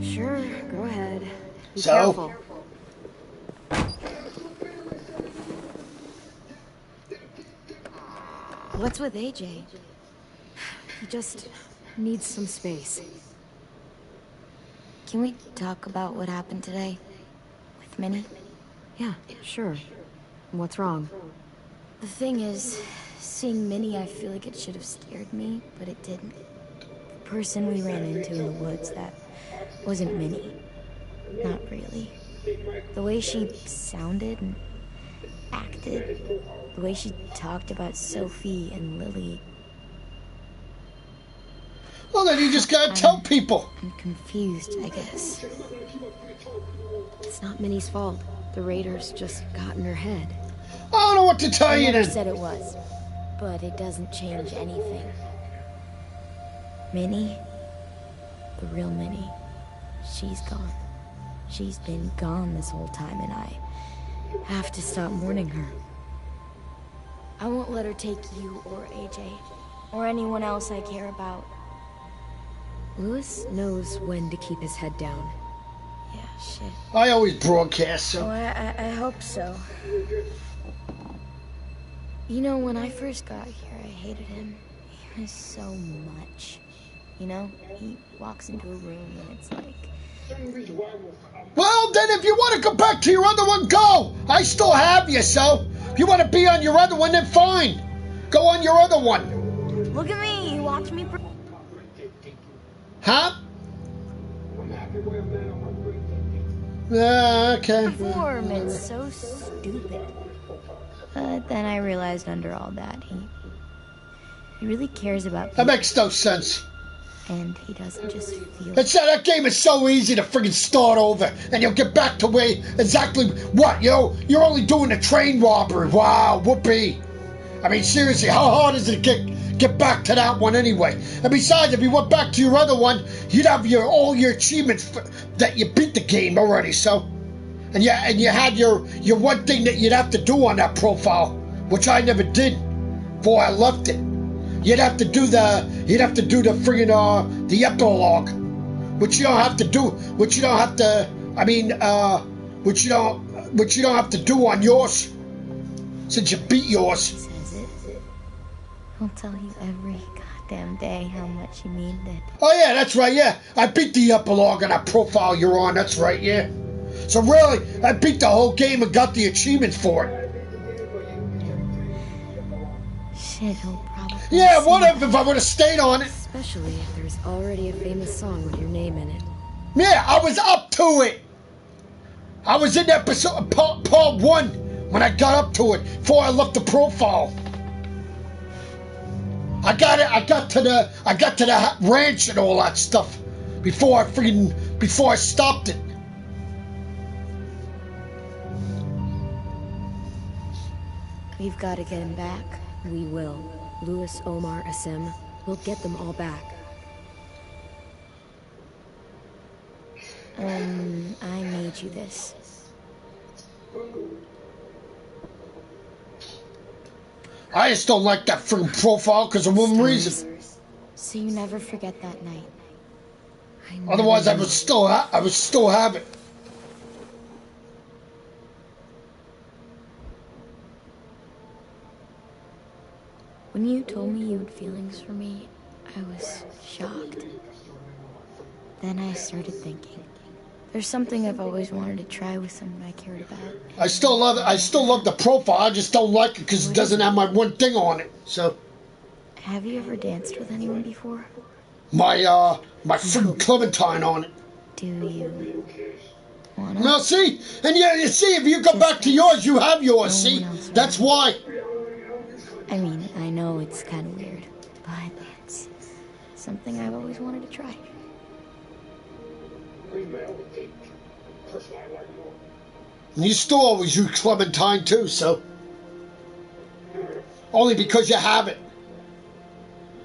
Sure, go ahead. Be careful. What's with AJ? He just needs some space. Can we talk about what happened today? With Minnie? Yeah, sure. What's wrong? The thing is, seeing Minnie, I feel like it should have scared me, but it didn't. The person we ran into in the woods, that wasn't Minnie. Not really. The way she sounded and acted, the way she talked about Sophie and Lily. Well, then you just gotta tell people. I'm confused, I guess. It's not Minnie's fault. The Raiders just got in her head. I don't know what to tell you then. I said it was, but it doesn't change anything. Minnie, the real Minnie, she's gone. She's been gone this whole time, and I have to stop mourning her. I won't let her take you or AJ, or anyone else I care about. Louis knows when to keep his head down. Yeah, shit. I always broadcast, so... Oh, I hope so. You know, when I first got here, I hated him. He was so much. You know, he walks into a room and it's like... Well, then if you want to go back to your other one, go! I still have you, so... If you want to be on your other one, then fine. Go on your other one. Look at me, you watch me... Huh? Okay. Perform, it's so stupid. But then I realized under all that, he really cares about people. That makes no sense. And he doesn't just feel It's that game is so easy to friggin' start over, and you'll get back to where exactly what, you're only doing a train robbery. Wow, whoopee. I mean, seriously, how hard is it to get back to that one anyway? And besides, if you went back to your other one, you'd have all your achievements that you beat the game already. So, and you had your one thing that you'd have to do on that profile, which I never did before I left it. You'd have to do the friggin' the epilogue, which you don't have to do, which you don't have to. I mean, which you don't have to do on yours, since you beat yours. says it. He'll tell you every goddamn day how much you mean it. Oh yeah, that's right. Yeah, I beat the epilogue on that profile you're on. That's right. Yeah. So really, I beat the whole game and got the achievements for it. Shit, he'll probably. Yeah, what if I would have stayed on it? Especially if there's already a famous song with your name in it. Yeah, I was up to it. I was in episode part 1 when I got up to it before I left the profile. I got to the ranch and all that stuff before I stopped it. We've got to get him back. We will. Louis, Omar, Asim. We'll get them all back. I made you this. I just don't like that freaking profile because of one reason. So you never forget that night. Otherwise, I would still have it. When you told me you had feelings for me, I was shocked. Then I started thinking. There's something I've always wanted to try with someone I cared about. I still love it. I still love the profile. I just don't like it because it doesn't have my one thing on it. So. Have you ever danced with anyone before? My freaking Clementine on it. Do you wanna? Now see, and you see, if you go back to yours, you have yours. See, that's why. I mean, I know it's kind of weird, but it's something I've always wanted to try. And you still always use Clementine too, so. Only because you have it.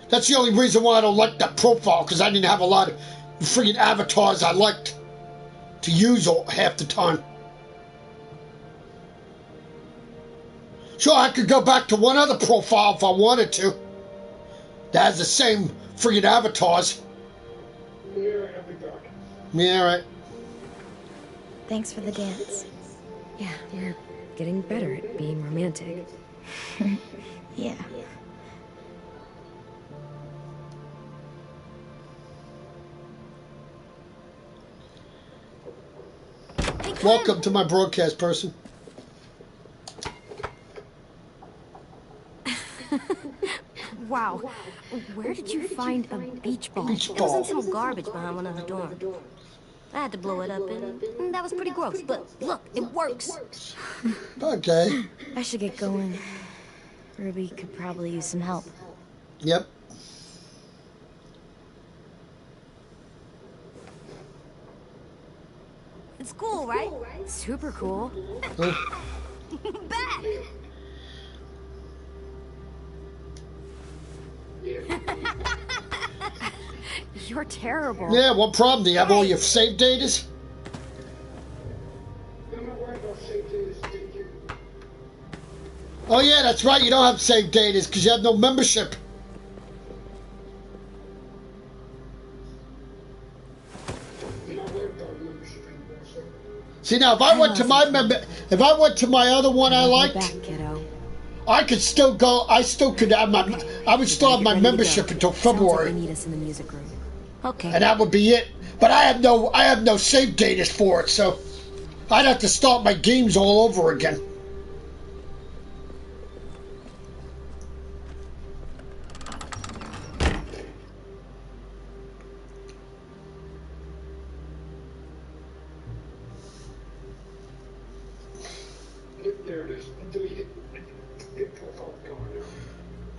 That's the only reason why I don't like that profile, because I didn't have a lot of freaking avatars I liked to use half the time. Sure, I could go back to one other profile if I wanted to. That has the same freaking avatars. Yeah, right. Thanks for the dance. Yeah, you're getting better at being romantic. Yeah. Welcome to my broadcast, person. Wow. Where did you find a beach ball? Beach It was in ball. some garbage behind one of the dorms. I had to blow it up, and that was pretty gross. But look, it works. Okay. I should get going. Ruby could probably use some help. Yep. It's cool, right? Super cool. Back! You're terrible. Yeah, what problem? Do you have all your save datas? Oh yeah, that's right, you don't have save datas because you have no membership. See now, if I went to my other one I liked, Back, kiddo. I could still go. I still could have my. I would still have my membership until Sounds like February, they need us in the music room. Okay. and that would be it. But I have no save datas for it, so I'd have to start my games all over again. There it is. Delete it. Get profile gone now.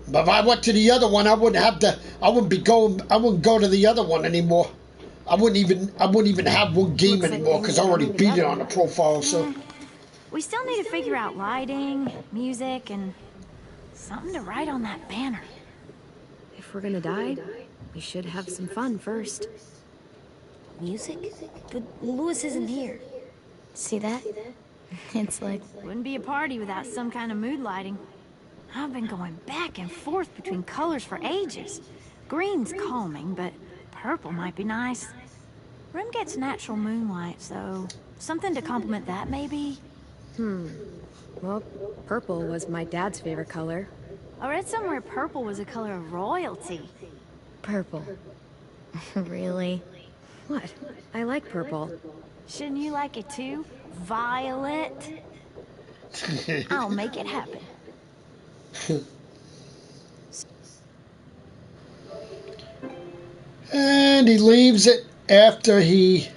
But if I went to the other one, I wouldn't have to. I wouldn't go to the other one anymore. I wouldn't even have one game anymore because I already beat it on the profile. So we still need to figure out lighting, music, and something to write on that banner. If we're gonna die, we should have some fun first. Music? But Louis isn't here. See that? It's like... Wouldn't be a party without some kind of mood lighting. I've been going back and forth between colors for ages. Green's calming, but purple might be nice. Room gets natural moonlight, so something to complement that, maybe? Well, purple was my dad's favorite color. I read somewhere purple was a color of royalty. Purple. Really? What? I like purple. Shouldn't you like it too? Violet? I'll make it happen. And he leaves it after he...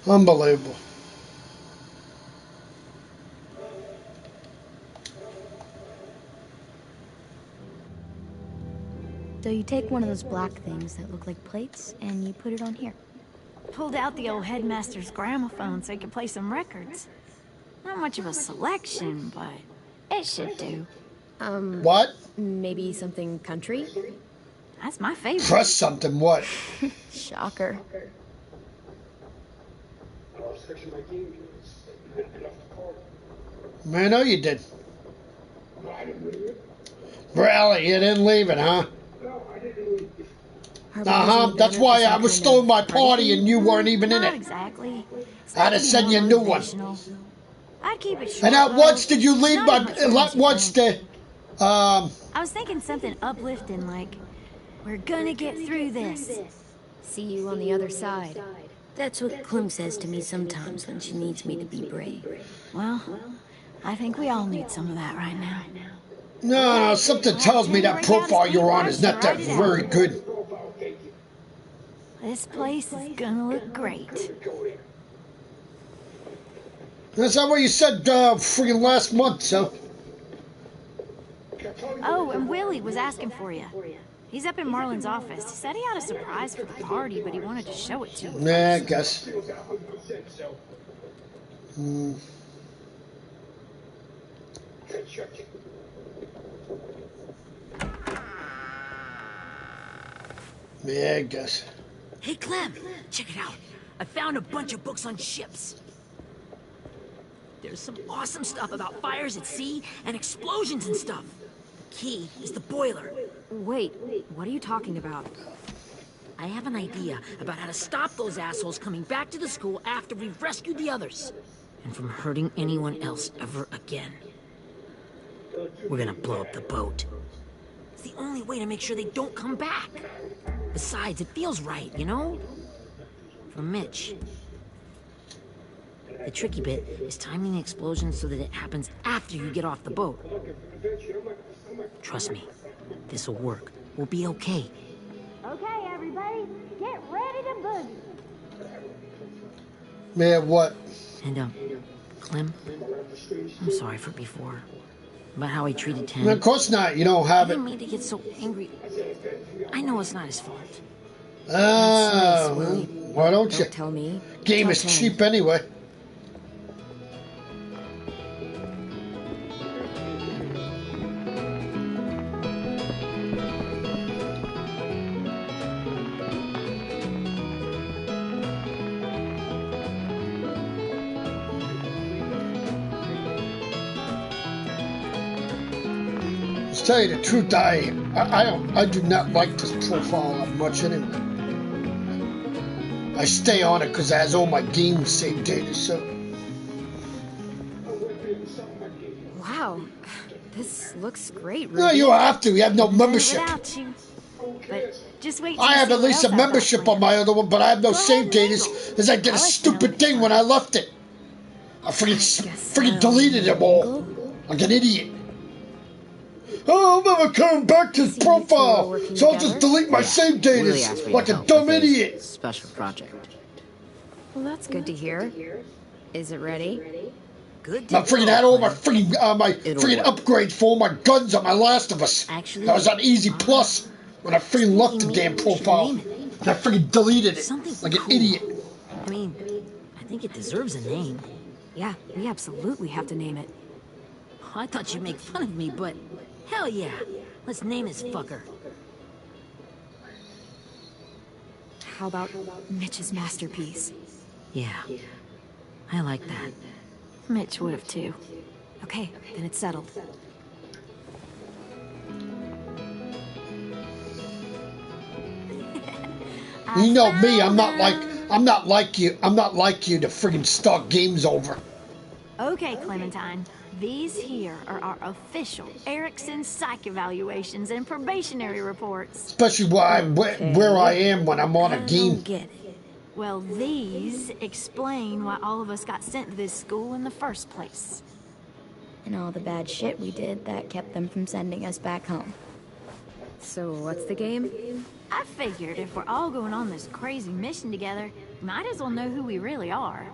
Unbelievable. So you take one of those black things that look like plates, and you put it on here. Pulled out the old headmaster's gramophone so he could play some records. Not much of a selection, but it should do. What? Maybe something country? That's my favorite. Press something, what? Shocker. Man, I know you did. Really? You didn't leave it, huh? That's why I was still in my party and you weren't even in it. Not exactly. I'd have sent you a new one. I'd keep it short. And not once did you leave my... Not once the... I was thinking something uplifting, like, we're gonna get through this. See you on the other side. That's what Clem says to me sometimes when she needs me to be brave. Well, I think we all need some of that right now. No, something tells me that profile you're on is not that very good. This place is gonna look great. That's not what you said freaking last month, so... Oh, and Willie was asking for you. He's up in Marlon's office. He said he had a surprise for the party, but he wanted to show it to you. Nah, I guess. Yeah, I guess. Hey, Clem, check it out. I found a bunch of books on ships. There's some awesome stuff about fires at sea and explosions and stuff. The key is the boiler. Wait, what are you talking about? I have an idea about how to stop those assholes coming back to the school after we've rescued the others. And from hurting anyone else ever again. We're gonna blow up the boat. It's the only way to make sure they don't come back. Besides, it feels right, you know? For Mitch. The tricky bit is timing the explosion so that it happens after you get off the boat. Trust me, this'll work. We'll be okay. Okay, everybody, get ready to boogie. Man, what? And, Clem, I'm sorry for before. About how he treated Ten. No, of course not. You don't have I it. didn't mean to get so angry. I know it's not his fault. Ah, well, why don't you? Don't tell me. Game Tell is Ken. cheap anyway. To tell you the truth, I do not like this profile that much anyway. I stay on it because it has all my game save data, so. Wow, this looks great, Ruby. No, you have to. You have no membership. Without you. But just wait till I you have see at what least else a I've got membership for on you. my other one, but I have no Go save ahead and data mingle. as I did I a like stupid to thing when I left it. I freaking deleted them all like an idiot. Oh, I'm never coming back to his profile, so I'll just delete my save Willie asked data me like to a help dumb with his idiot. Special project. Well, that's good to hear. Is it ready? Good. I freaking had all my freaking upgrades for all my guns on my Last of Us. Actually, I was on Easy Plus when I freaking left the damn profile. I freaking deleted it like an idiot. I mean, I think it deserves a name. Yeah, we absolutely have to name it. I thought you'd make fun of me, but hell yeah. Let's name this fucker. How about Mitch's masterpiece? Yeah, I like that. Mitch would have too. Okay, then it's settled. You know me, I'm not like you to friggin' start games over. Okay, Clementine. These here are our official Erickson psych evaluations and probationary reports. Especially where I am when I'm on a game. Get it. Well, these explain why all of us got sent to this school in the first place. And all the bad shit we did that kept them from sending us back home. So what's the game? I figured if we're all going on this crazy mission together, we might as well know who we really are.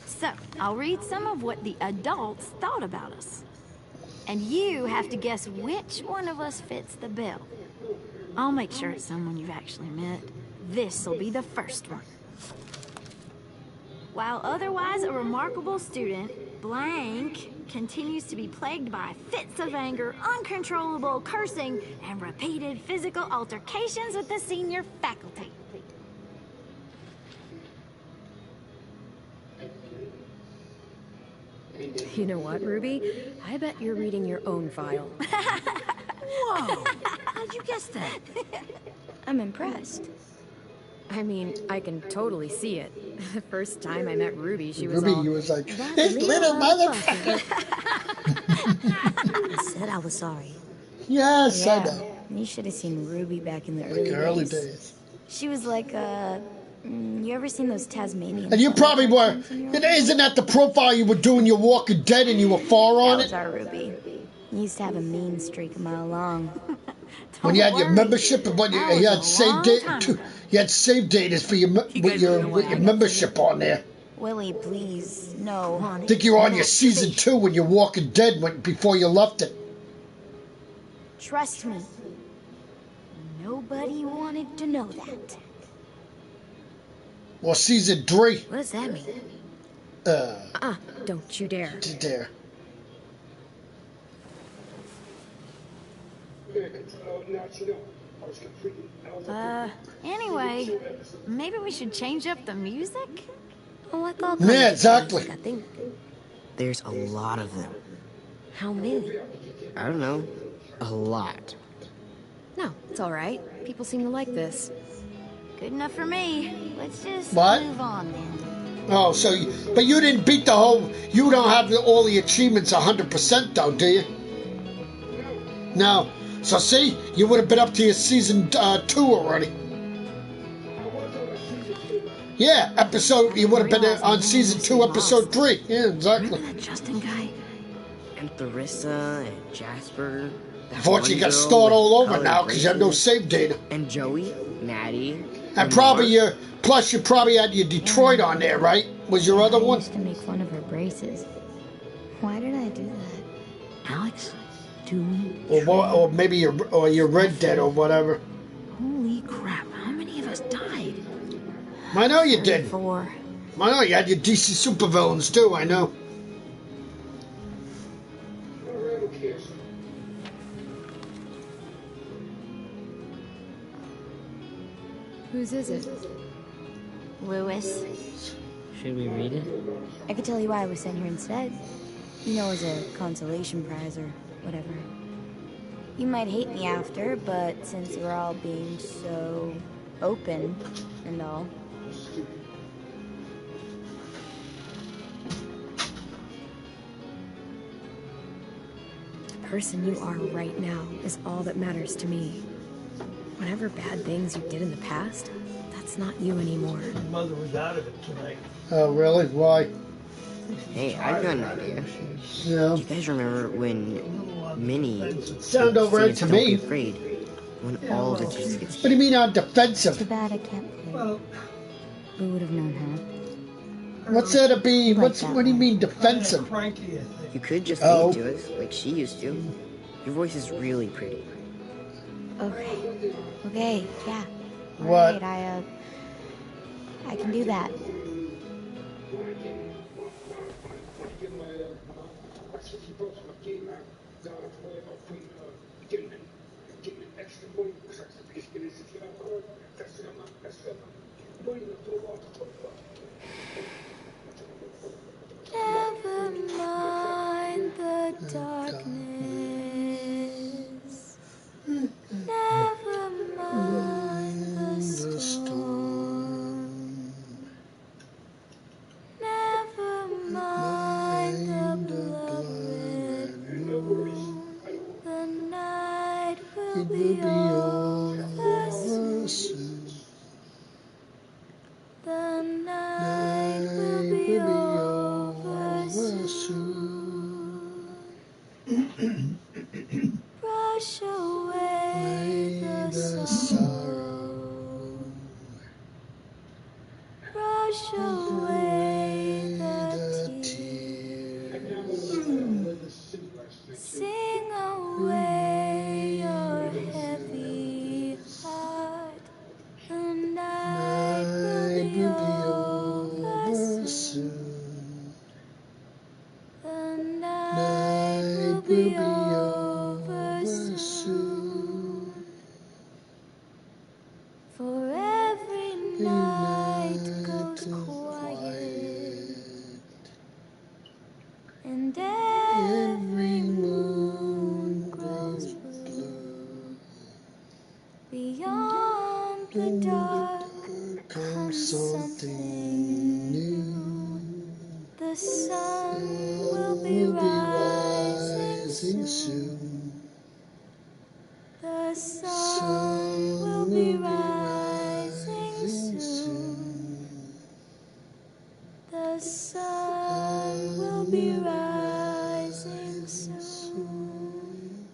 So, I'll read some of what the adults thought about us. And you have to guess which one of us fits the bill. I'll make sure it's someone you've actually met. This'll be the first one. While otherwise a remarkable student, blank continues to be plagued by fits of anger, uncontrollable cursing, and repeated physical altercations with the senior faculty. You know what, Ruby? I bet you're reading your own file. Whoa! How'd you guess that? I'm impressed. I mean, I can totally see it. The first time I met Ruby, she was Ruby was like, "This little motherfucker." I said I was sorry. Yes, I know. You should have seen Ruby back in the Early days. She was like, you ever seen those Tasmanian? And you probably were. Isn't that the profile you were doing? You're Walking Dead and you were far on That it? was our Ruby. He used to have a mean streak a mile long. When you had your membership and when you had save date, you had save data for your with your membership on there. Willie, please, no. I think you were on your season 2 when you're Walking Dead before you left it. Trust me. Nobody wanted to know that. Or season 3. What does that mean? Don't you dare. Dare. Anyway, maybe we should change up the music? Oh, I thought Yeah, exactly. I think. There's a lot of them. How many? I don't know. A lot. No, it's all right. People seem to like this. Good enough for me. Let's just What? move on then. Oh, so but you didn't beat the whole. You don't have all the achievements 100% though, do you? No. So see, you would have been up to your season 2 already. Yeah, you would have been on season 2, episode 3. Yeah, exactly. Remember that Justin guy? And Theresa and Jasper. Unfortunately, you got to start all over now because you have no save data. And Joey, Maddie. And probably plus you probably had your Detroit on there, right? Was your other one? I used to make fun of her braces. Why did I do that? Alex, Doom. Or maybe your Red Dead or whatever. Holy crap! How many of us died? I know you did. 4. I know you had your DC supervillains too. I know. Whose is it? Lewis. Should we read it? I could tell you why I was sent here instead. You know, as a consolation prize or whatever. You might hate me after, but since we're all being so open and all. The person you are right now is all that matters to me. Whatever bad things you did in the past, that's not you anymore. Mother was out of it tonight. Oh, really? Why? Hey, I've got an idea. Yeah. Do you guys remember when Minnie Sound alright to Don't me. Be Afraid when all of the kids get What do you mean on defensive? Too bad I can't play. Who would have known, huh? What's that to be? What do you mean defensive? You could just Oh. sing to us, like she used to. Your voice is really pretty. Okay, yeah. What? Alright, I can do that. Never mind the darkness. Never mind the storm. Never mind the blood red moon. The night will be over soon. The night will be over soon. Brush away the sorrow. Brush away the tears. Sing away your heavy heart. The night will be over soon. The night will be over soon. For every night goes quiet, and every moon grows blue. Beyond the dark comes something new. The sun will be rising soon. The sun will be rising soon. The sun will be rising soon.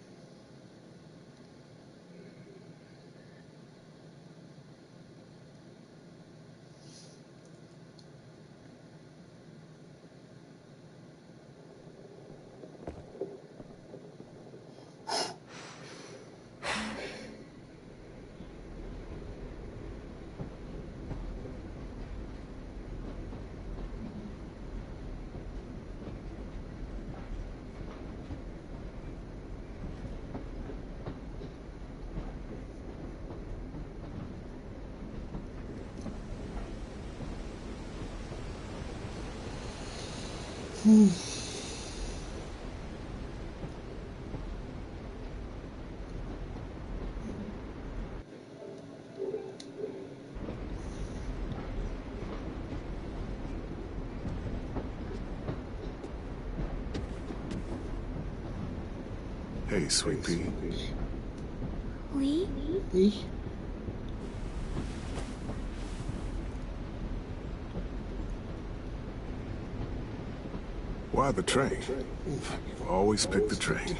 Hey, Sweet Pea. Lee? Lee? Why the train? You've always picked the train.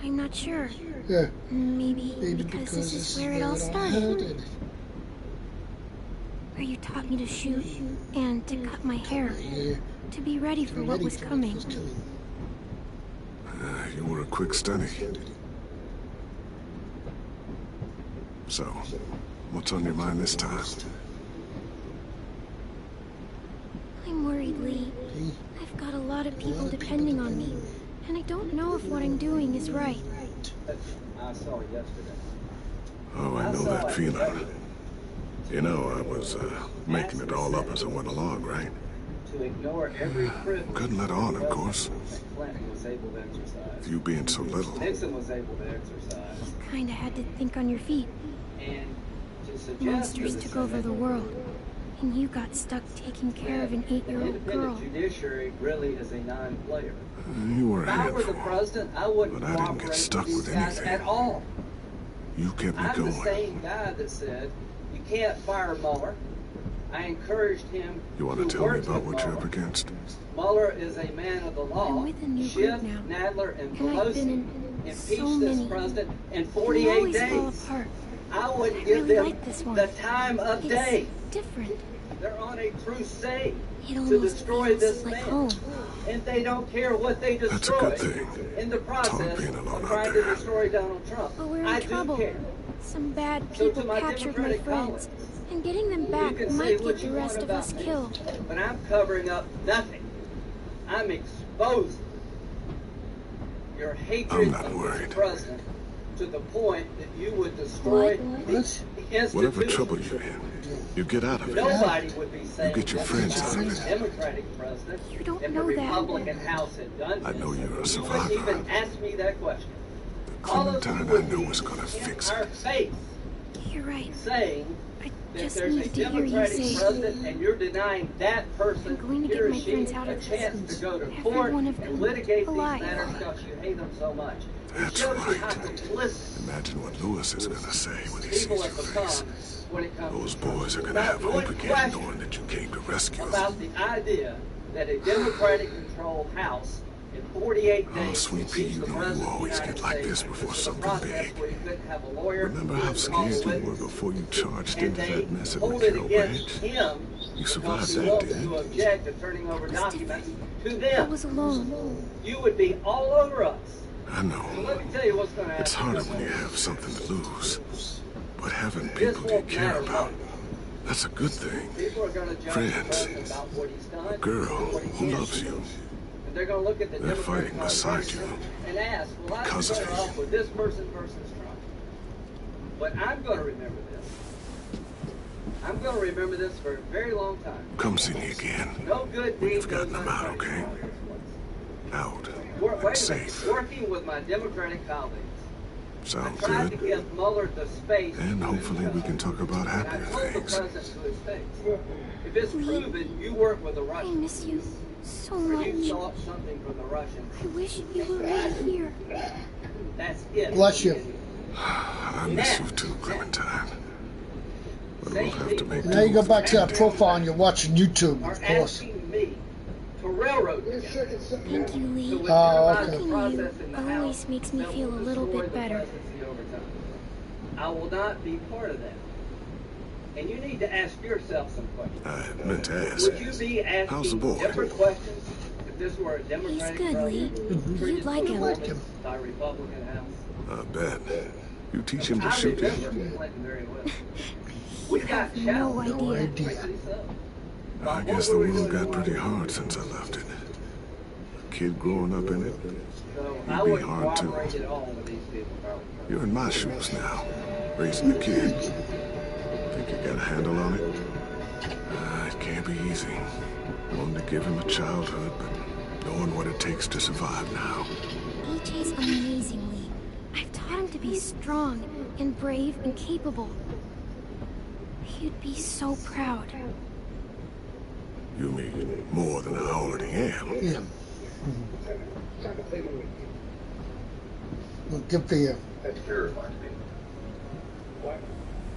I'm not sure. Yeah. Maybe because this is where it all started. Where you taught me to shoot and to cut my hair. To be ready for what was coming. You were a quick study. So, what's on your mind this time? I'm worried, Lee. I've got a lot of people depending on me, and I don't know if what I'm doing is right. I saw it yesterday. Oh, I know that feeling. You know, I was making it all up as I went along, right? To ignore every privilege. Couldn't let on, of course. Clinton was able to exercise. You being so little. Nixon was able to exercise. You kinda had to think on your feet. And to suggest Monsters took over the world, and you got stuck taking care of an 8-year-old girl. The judiciary really is a non-player. You were a If I were handful, the president, I wouldn't but I didn't get stuck with anything. at all. You kept me I'm going. the same guy that said you can't fire Mueller. I encouraged him. You want to tell me about what you're up against? Mueller is a man of the law. I'm with a new Schiff, group now, Nadler, and and I've been Pelosi in impeached so this many. president in They 48 always fall days. apart. I wouldn't wouldn't I give really them like this one. the time of day. Different. They're on a crusade It to almost destroy feels this like man. home. And they don't care what they destroy. That's a good thing. In the process being alone of out trying to there. destroy Donald Trump. But we're in I trouble. do care. Some bad So people to my captured my Democratic friends. colleagues, And getting them back you can say might what get you the rest want of about us me, killed. but I'm covering up nothing. I'm exposing your hatred not of worried. the president to the point that you would destroy the institution. Whatever trouble you're in, you get out of it. Nobody would be saying You get your that friends the out of it. Democratic president You don't and the know that. Republican House had done I know this. you're a You survivor. wouldn't even ask me that question. All of you Clementine, I would know be is gonna in fix our it. face You're right. saying that just there's a needed to hear you Democratic say it. president and you're denying that person, I'm going to he get or my she, friends out a of chance this. to go to Every court one of and them litigate alive. these matters because you hate them so much. It That's shows you right. how complicit Imagine what Lewis is gonna say when he people sees have your become face. when it comes Those to Trump. boys are gonna Not have one hope again, question knowing that you came to rescue them. about the idea that a Democratic-controlled House in 48 days Oh, sweet pea, impeached you the know you president of the always United get like States this before into the something process big. where you couldn't have a lawyer, Remember you how couldn't call a scared you were witness, before you charged and into they that mess at hold it McCarroll against Ranch? him You because survived he that, wants didn't to you? object to turning over documents to I them. was alone. You would be all over us. I know. So let me tell you what's going to happen. It's harder when you have something to lose. But having This people you won't care matter about, much. that's a good thing. People are going to judge Friends. the president about what he's done, A girl what he who can't loves do. you. And they're going to look at the They're Democratic fighting beside nomination you and ask, well, I'd be because of better you. off with this person versus Trump. But I'm going to remember this. I'm going to remember this for a very long time. Come see me again. No good when deed you've gotten goes them out, unpunished. okay? Out Wait a and minute. safe. Working with my Democratic colleagues, I Sound tried to good? give Mueller the space. And to hopefully we can talk about And I happier told the things. president to his face, if it's proven you work with the I Russians, miss you so or much. you sought something from the Russians, I wish you were right here. that's it. Bless you. I miss you too, Clementine. But we'll have to make Now you do go with back the to that ending. profile and you're watching YouTube, Are of course. asking me to railroad them. Thank you, Lee. So with Oh, the okay. process in the Always House makes me that feel will a little destroy bit the better. presidency over time. I will not be part of that. And you need to ask yourself some questions. I meant to ask. Would you be How's the asking boy? different questions if this were a Democratic good, Lee. president You'd like him. treated by a Republican House? I bet. You teach him to I shoot remember him. Clinton very well. We got No challenged. idea. Rightly so. I guess the world got pretty hard since I left it. A kid growing up in it, So I it'd be wouldn't hard too. cooperate at all with these people, Carl. You're in my shoes now, raising a kid. Think you got a handle on it? It can't be easy. Wanting to give him a childhood, but knowing what it takes to survive now. AJ's amazing, Lee. I've taught him to be strong and brave and capable. He'd be so proud. You mean more than I already am? Yeah. Well, good for you. That terrified me.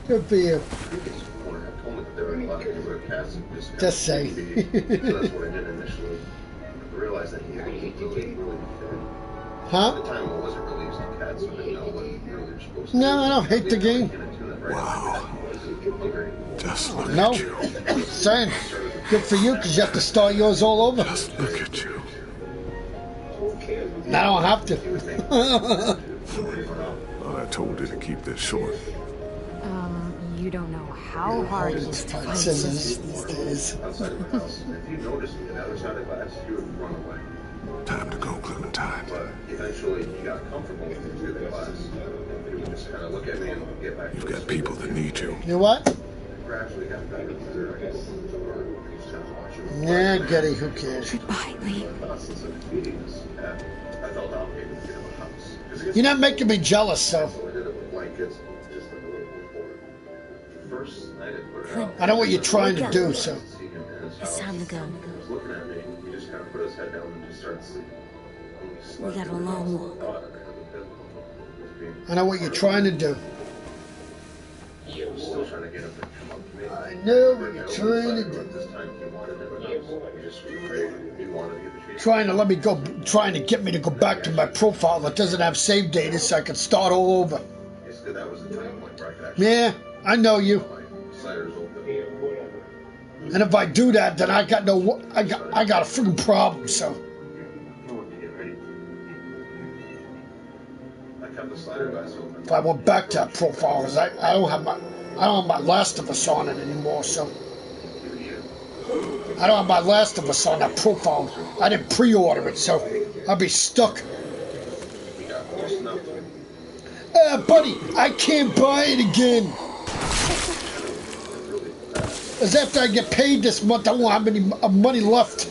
Good for you. When I told me that there were a lot of newer cats and discounts. Just say. So that's what I did initially. I realized that he had really fit. Huh? At the time it wasn't released to cats, so I didn't know what really were supposed to No, I don't hate the game. Wow. Just look No. at you. Saying, good for you because you have to start yours all over. Just look at you. I don't have to. Well, I told you to keep this short. You don't know how hard it is to find sisters these days. Outside of the house, if you noticed me on the other side of the glass, you would run away. Time to go, Clementine. But eventually, he got comfortable with me through the glass. He would just kind of look at me and get back. You've got people that need you. You what? Gradually got better with I guess. Or just kind of watching. Yeah, Getty, who cares? Goodbye, Lee. The process of feeding us, I felt obligated to get him a house. 'Cause it You're not making me jealous, so. So I did it with blankets, just like a little before. First night I put it out. I know what you're trying to do, so. See him in his It's house. time to go. He was looking at me, and he just kind of put his head down and just started sleeping. We got a long walk. I know what you're trying to do. I was still trying to get him to come up to me. I know what you're trying to do. This time he wanted it enough. He just was afraid. He wanted to get the treat. Trying to let me go, trying to get me to go back to my profile that doesn't have save data so I can start all over. Basically, that was the turning point. where I could actually... Yeah, I know you. My cider's open. And if I do that, then I got I got a freaking problem. So. I kept the cider glass open. If I went back to that profile, cause I don't have my Last of Us on it anymore. So. I don't have my Last of Us on that profile. I didn't pre-order it, so I'll be stuck. Buddy, I can't buy it again. Because after I get paid this month, I won't have any money left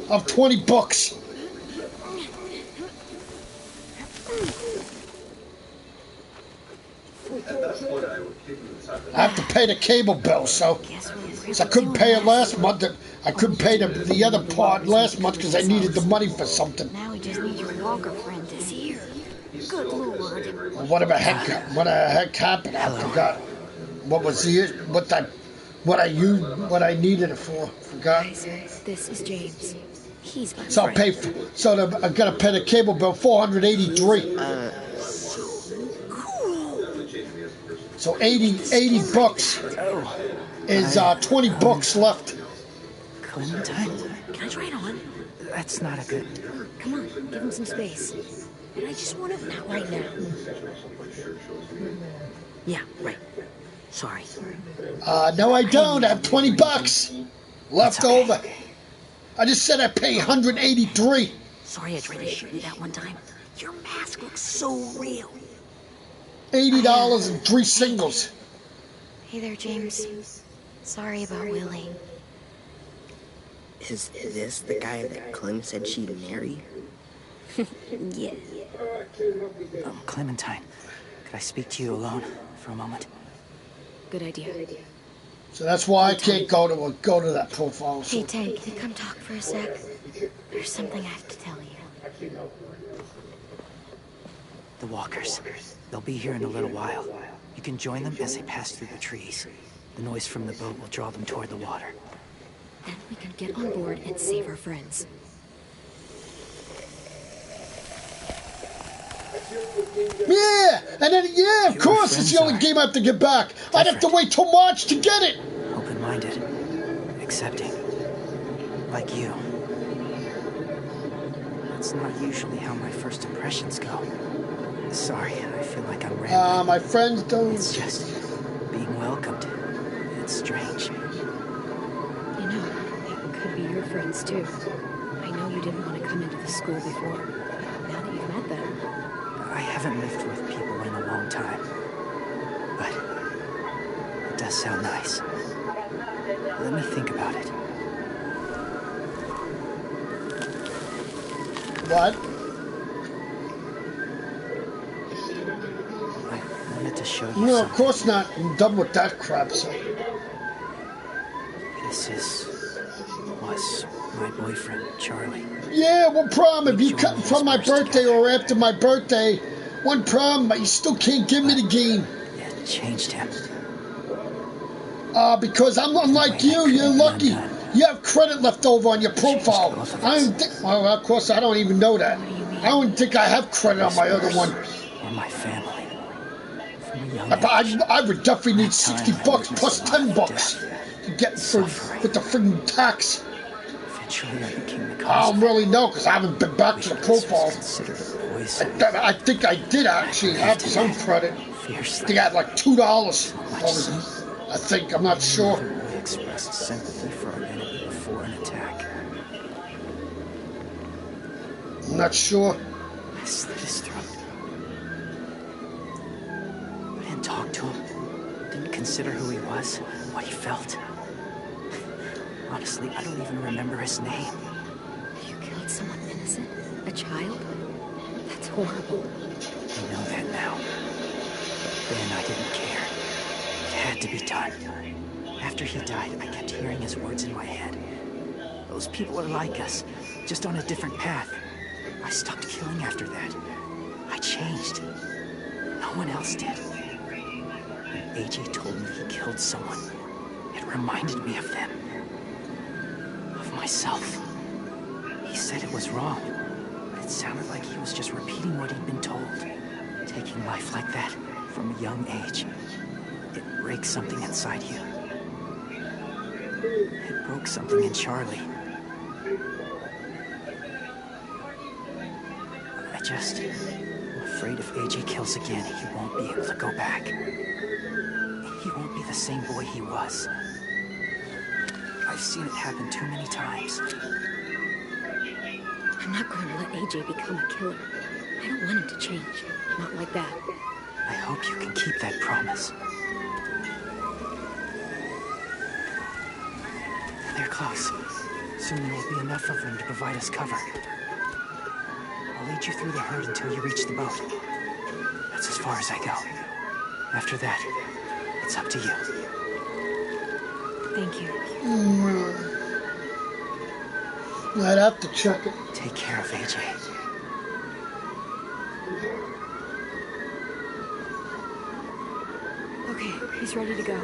of $20. I have to pay the cable bill, so I couldn't pay it last month. I couldn't pay the other part last month because I needed the money for something. Now we just need your walker friend is here. Good Lord. Well, whatever heck happened, I forgot. What I needed it for. Forgot. This is James. He's my So I'll pay. I gotta pay the cable bill, $483. So 80 bucks is $20 left. Clementine? Can I try it on? That's not a good... Come on, give him some space. But I just want it not right now. Yeah, right. Sorry. No, I don't. I have $20 left over. I just said I pay $183. Sorry I tried to shoot you that one time. Your mask looks so real. $80 and 3 singles. Hey there, James. Sorry about Willie. Is this the guy that Clem said she'd marry? Yeah. Clementine, could I speak to you alone for a moment? Good idea. So that's why I can't go to that profile. So. Hey, Tank, can you come talk for a sec? There's something I have to tell you. The walkers. They'll be here in a little while. You can join them as they pass through the trees. The noise from the boat will draw them toward the water. Then we can get on board and save our friends. Yeah, and then of course it's the only game I have to get back. Different. I'd have to wait till March to get it. Open-minded, accepting, like you. That's not usually how my first impressions go. Sorry, I feel like I'm rambling. My friends don't... It's just being welcomed. It's strange. You know, it could be your friends too. I know you didn't want to come into the school before. Now that you've met them... I haven't lived with people in a long time. But it does sound nice. Let me think about it. What? I wanted to show you No, something. of course not. I'm done with that crap, so... This was my boyfriend, Charlie. Yeah, one problem. If you cut from my birthday or after my birthday, one problem, but you still can't give me the game. It changed him. Because I'm unlike you. You're lucky. You have credit left over on your profile. I don't think... Well, of course, I don't even know that. I don't think I have credit on my other one. Or my family. I would definitely need $60 plus $10 to get with the freaking tax. Eventually, I became the I don't really know because I haven't been back to the profile. I think I did actually have some credit. I think I had like $2. I think, I'm not sure. We expressed sympathy for our enemy before an attack. I'm not sure. I slit his throat. I didn't talk to him. Didn't consider who he was, what he felt. Honestly, I don't even remember his name. You killed someone innocent? A child? That's horrible. I know that now. Then I didn't care. It had to be done. After he died, I kept hearing his words in my head. Those people are like us, just on a different path. I stopped killing after that. I changed. No one else did. When AJ told me he killed someone, it reminded me of them. Of myself. He said it was wrong, but it sounded like he was just repeating what he'd been told. Taking life like that, From a young age, it breaks something inside you. It broke something in Charlie. I'm afraid if AJ kills again, he won't be able to go back. He won't be the same boy he was. I've seen it happen too many times. I'm not going to let AJ become a killer. I don't want him to change. Not like that. I hope you can keep that promise. They're close. Soon there will be enough of them to provide us cover. I'll lead you through the herd until you reach the boat. That's as far as I go. After that, it's up to you. Thank you. I'd have to check it. Take care of AJ. Okay, he's ready to go.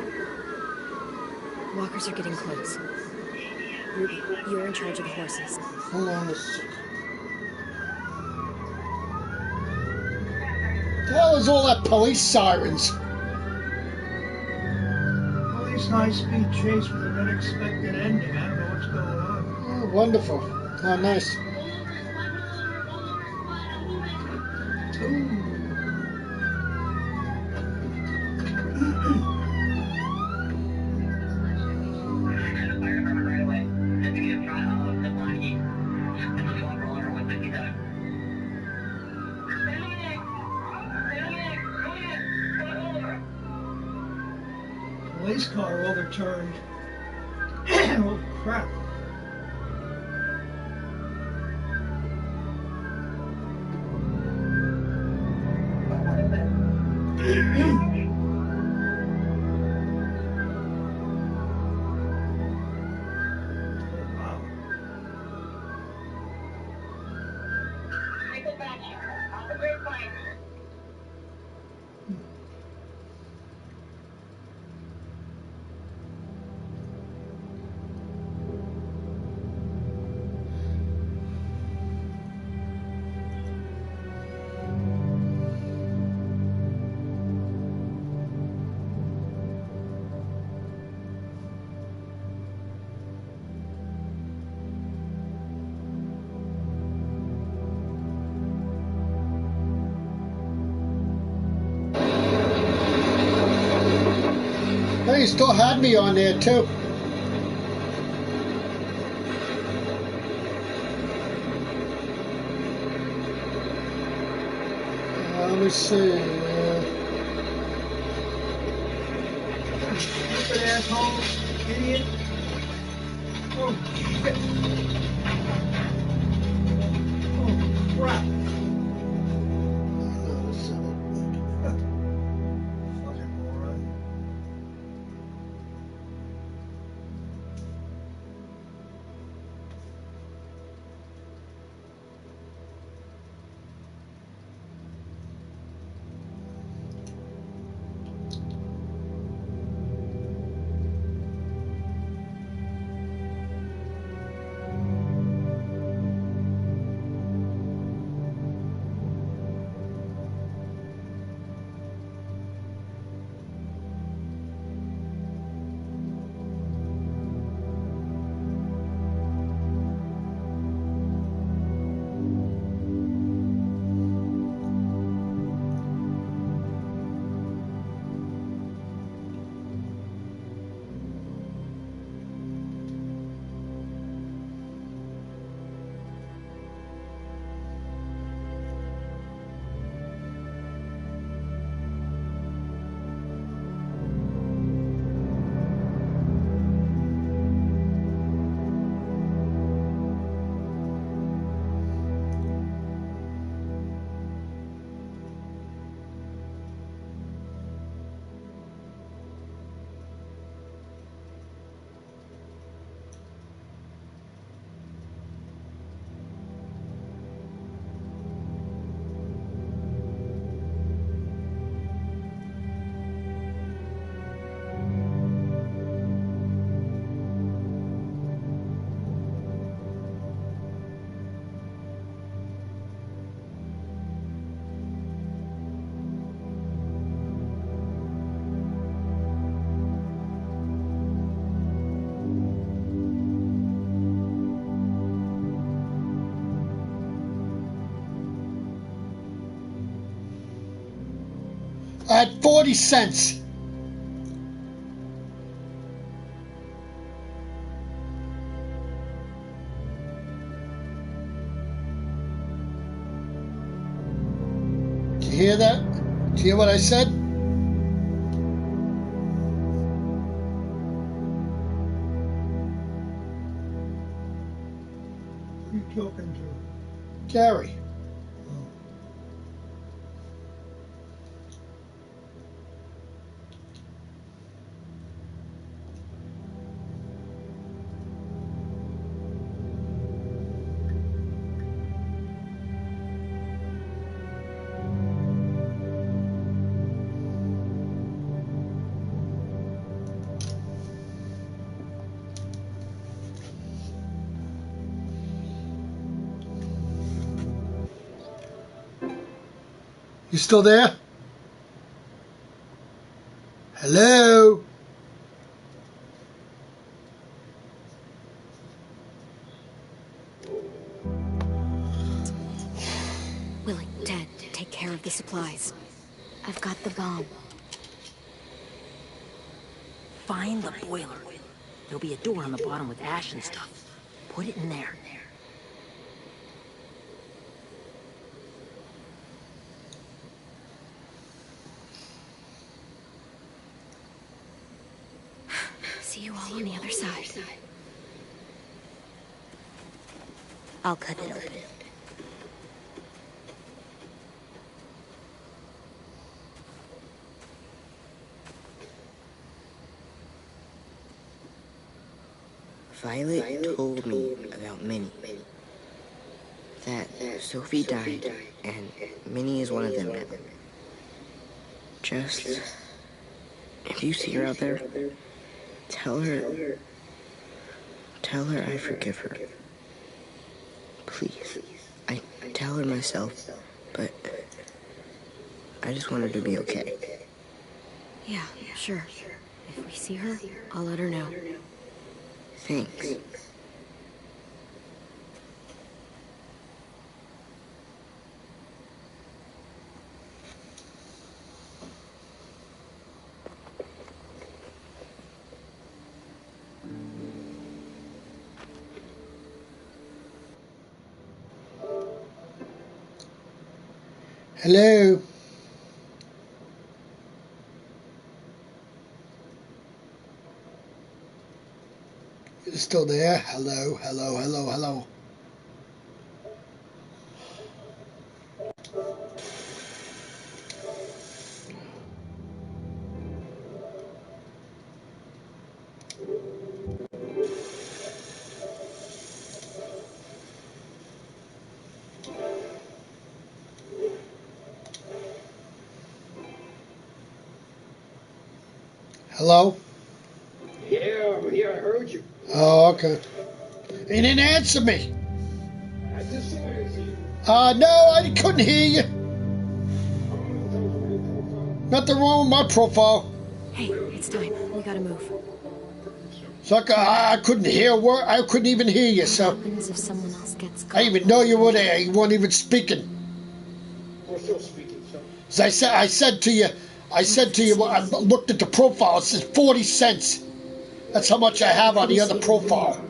Walkers are getting close. Ruby, you're in charge of the horses. Hold on a second. What the hell is all that police sirens? Police high-speed chase with an unexpected ending. I don't know what's going on. Oh, wonderful. Oh, nice. Police car overturned. Oh, crap. Hey, you still had me on there, too. Let me see. Stupid asshole, idiot. Oh, shit. Oh, crap. Fucking moron. At 40 cents. Did you hear that? Did you hear what I said? Who are you talking to? Gary. You still there? Hello? Willie, Dad, take care of the supplies. I've got the bomb. Find the boiler. There'll be a door on the bottom with ash and stuff. Put it in there. See you all on the other side. I'll cut it open. Violet told me about Minnie. That Sophie died, and Minnie is one of them now. Just, if you see her out there, tell her I forgive her. Please. I tell her myself, but I just want her to be okay. Yeah, sure. If we see her, I'll let her know. Thanks. Hello? You're still there? Hello, hello, hello, hello. Hello? Yeah, I'm here. I heard you. Oh, okay. He didn't answer me. I just heard you. No, I couldn't hear you. Nothing wrong with my profile. Hey, it's time. We gotta move. So I couldn't hear a word. I couldn't even hear you, so. What happens if someone else gets caught? I didn't even know you were there. You weren't even speaking. We're still speaking, so. As I said to you, I looked at the profile. It says 40 cents. That's how much I have on the other profile.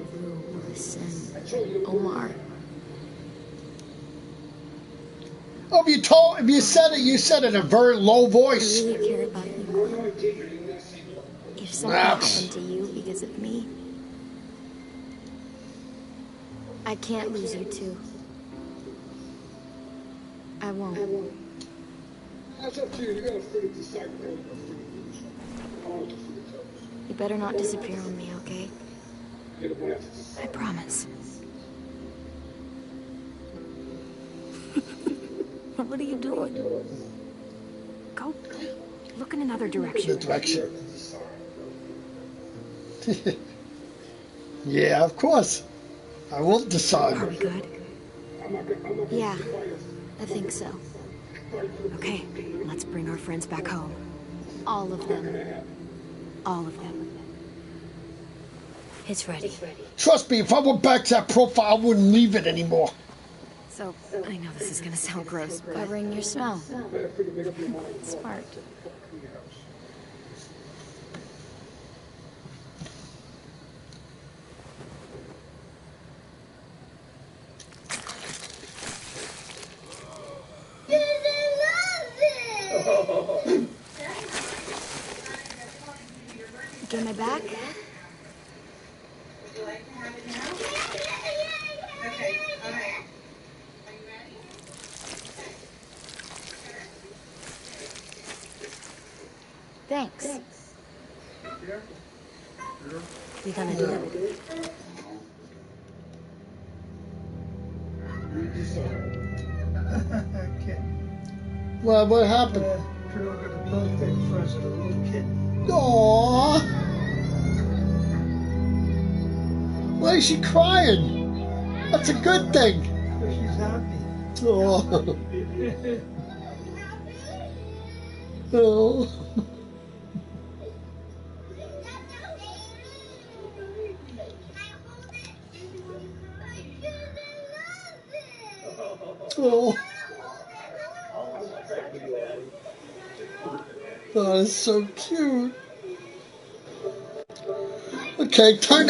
Omar. Oh, if you said it in a very low voice. I really care about you. If something happened to you because of me, I can't lose you too. I won't. That's up to you. You gotta free decide whether you're free to lose. I want to free to tell us. You better not disappear on me, okay? You're the one that has to decide. I promise. What are you doing? Go look in another direction. The direction. Yeah, of course. I will decide. Are we good? Yeah, I think so. Okay, let's bring our friends back home. All of them. All of them. It's ready. Trust me, if I went back to that profile, I wouldn't leave it anymore. So, I know this is gonna sound gross, but... Covering your smell. Smart. Get my back? Okay, all right. Thanks. We gonna do it? Well, what happened? Drew got a birthday present, a little kitten. Aww. Why is she crying? That's a good thing. She's happy. Oh. Oh. Oh. Oh, that's so cute. Okay, turn that.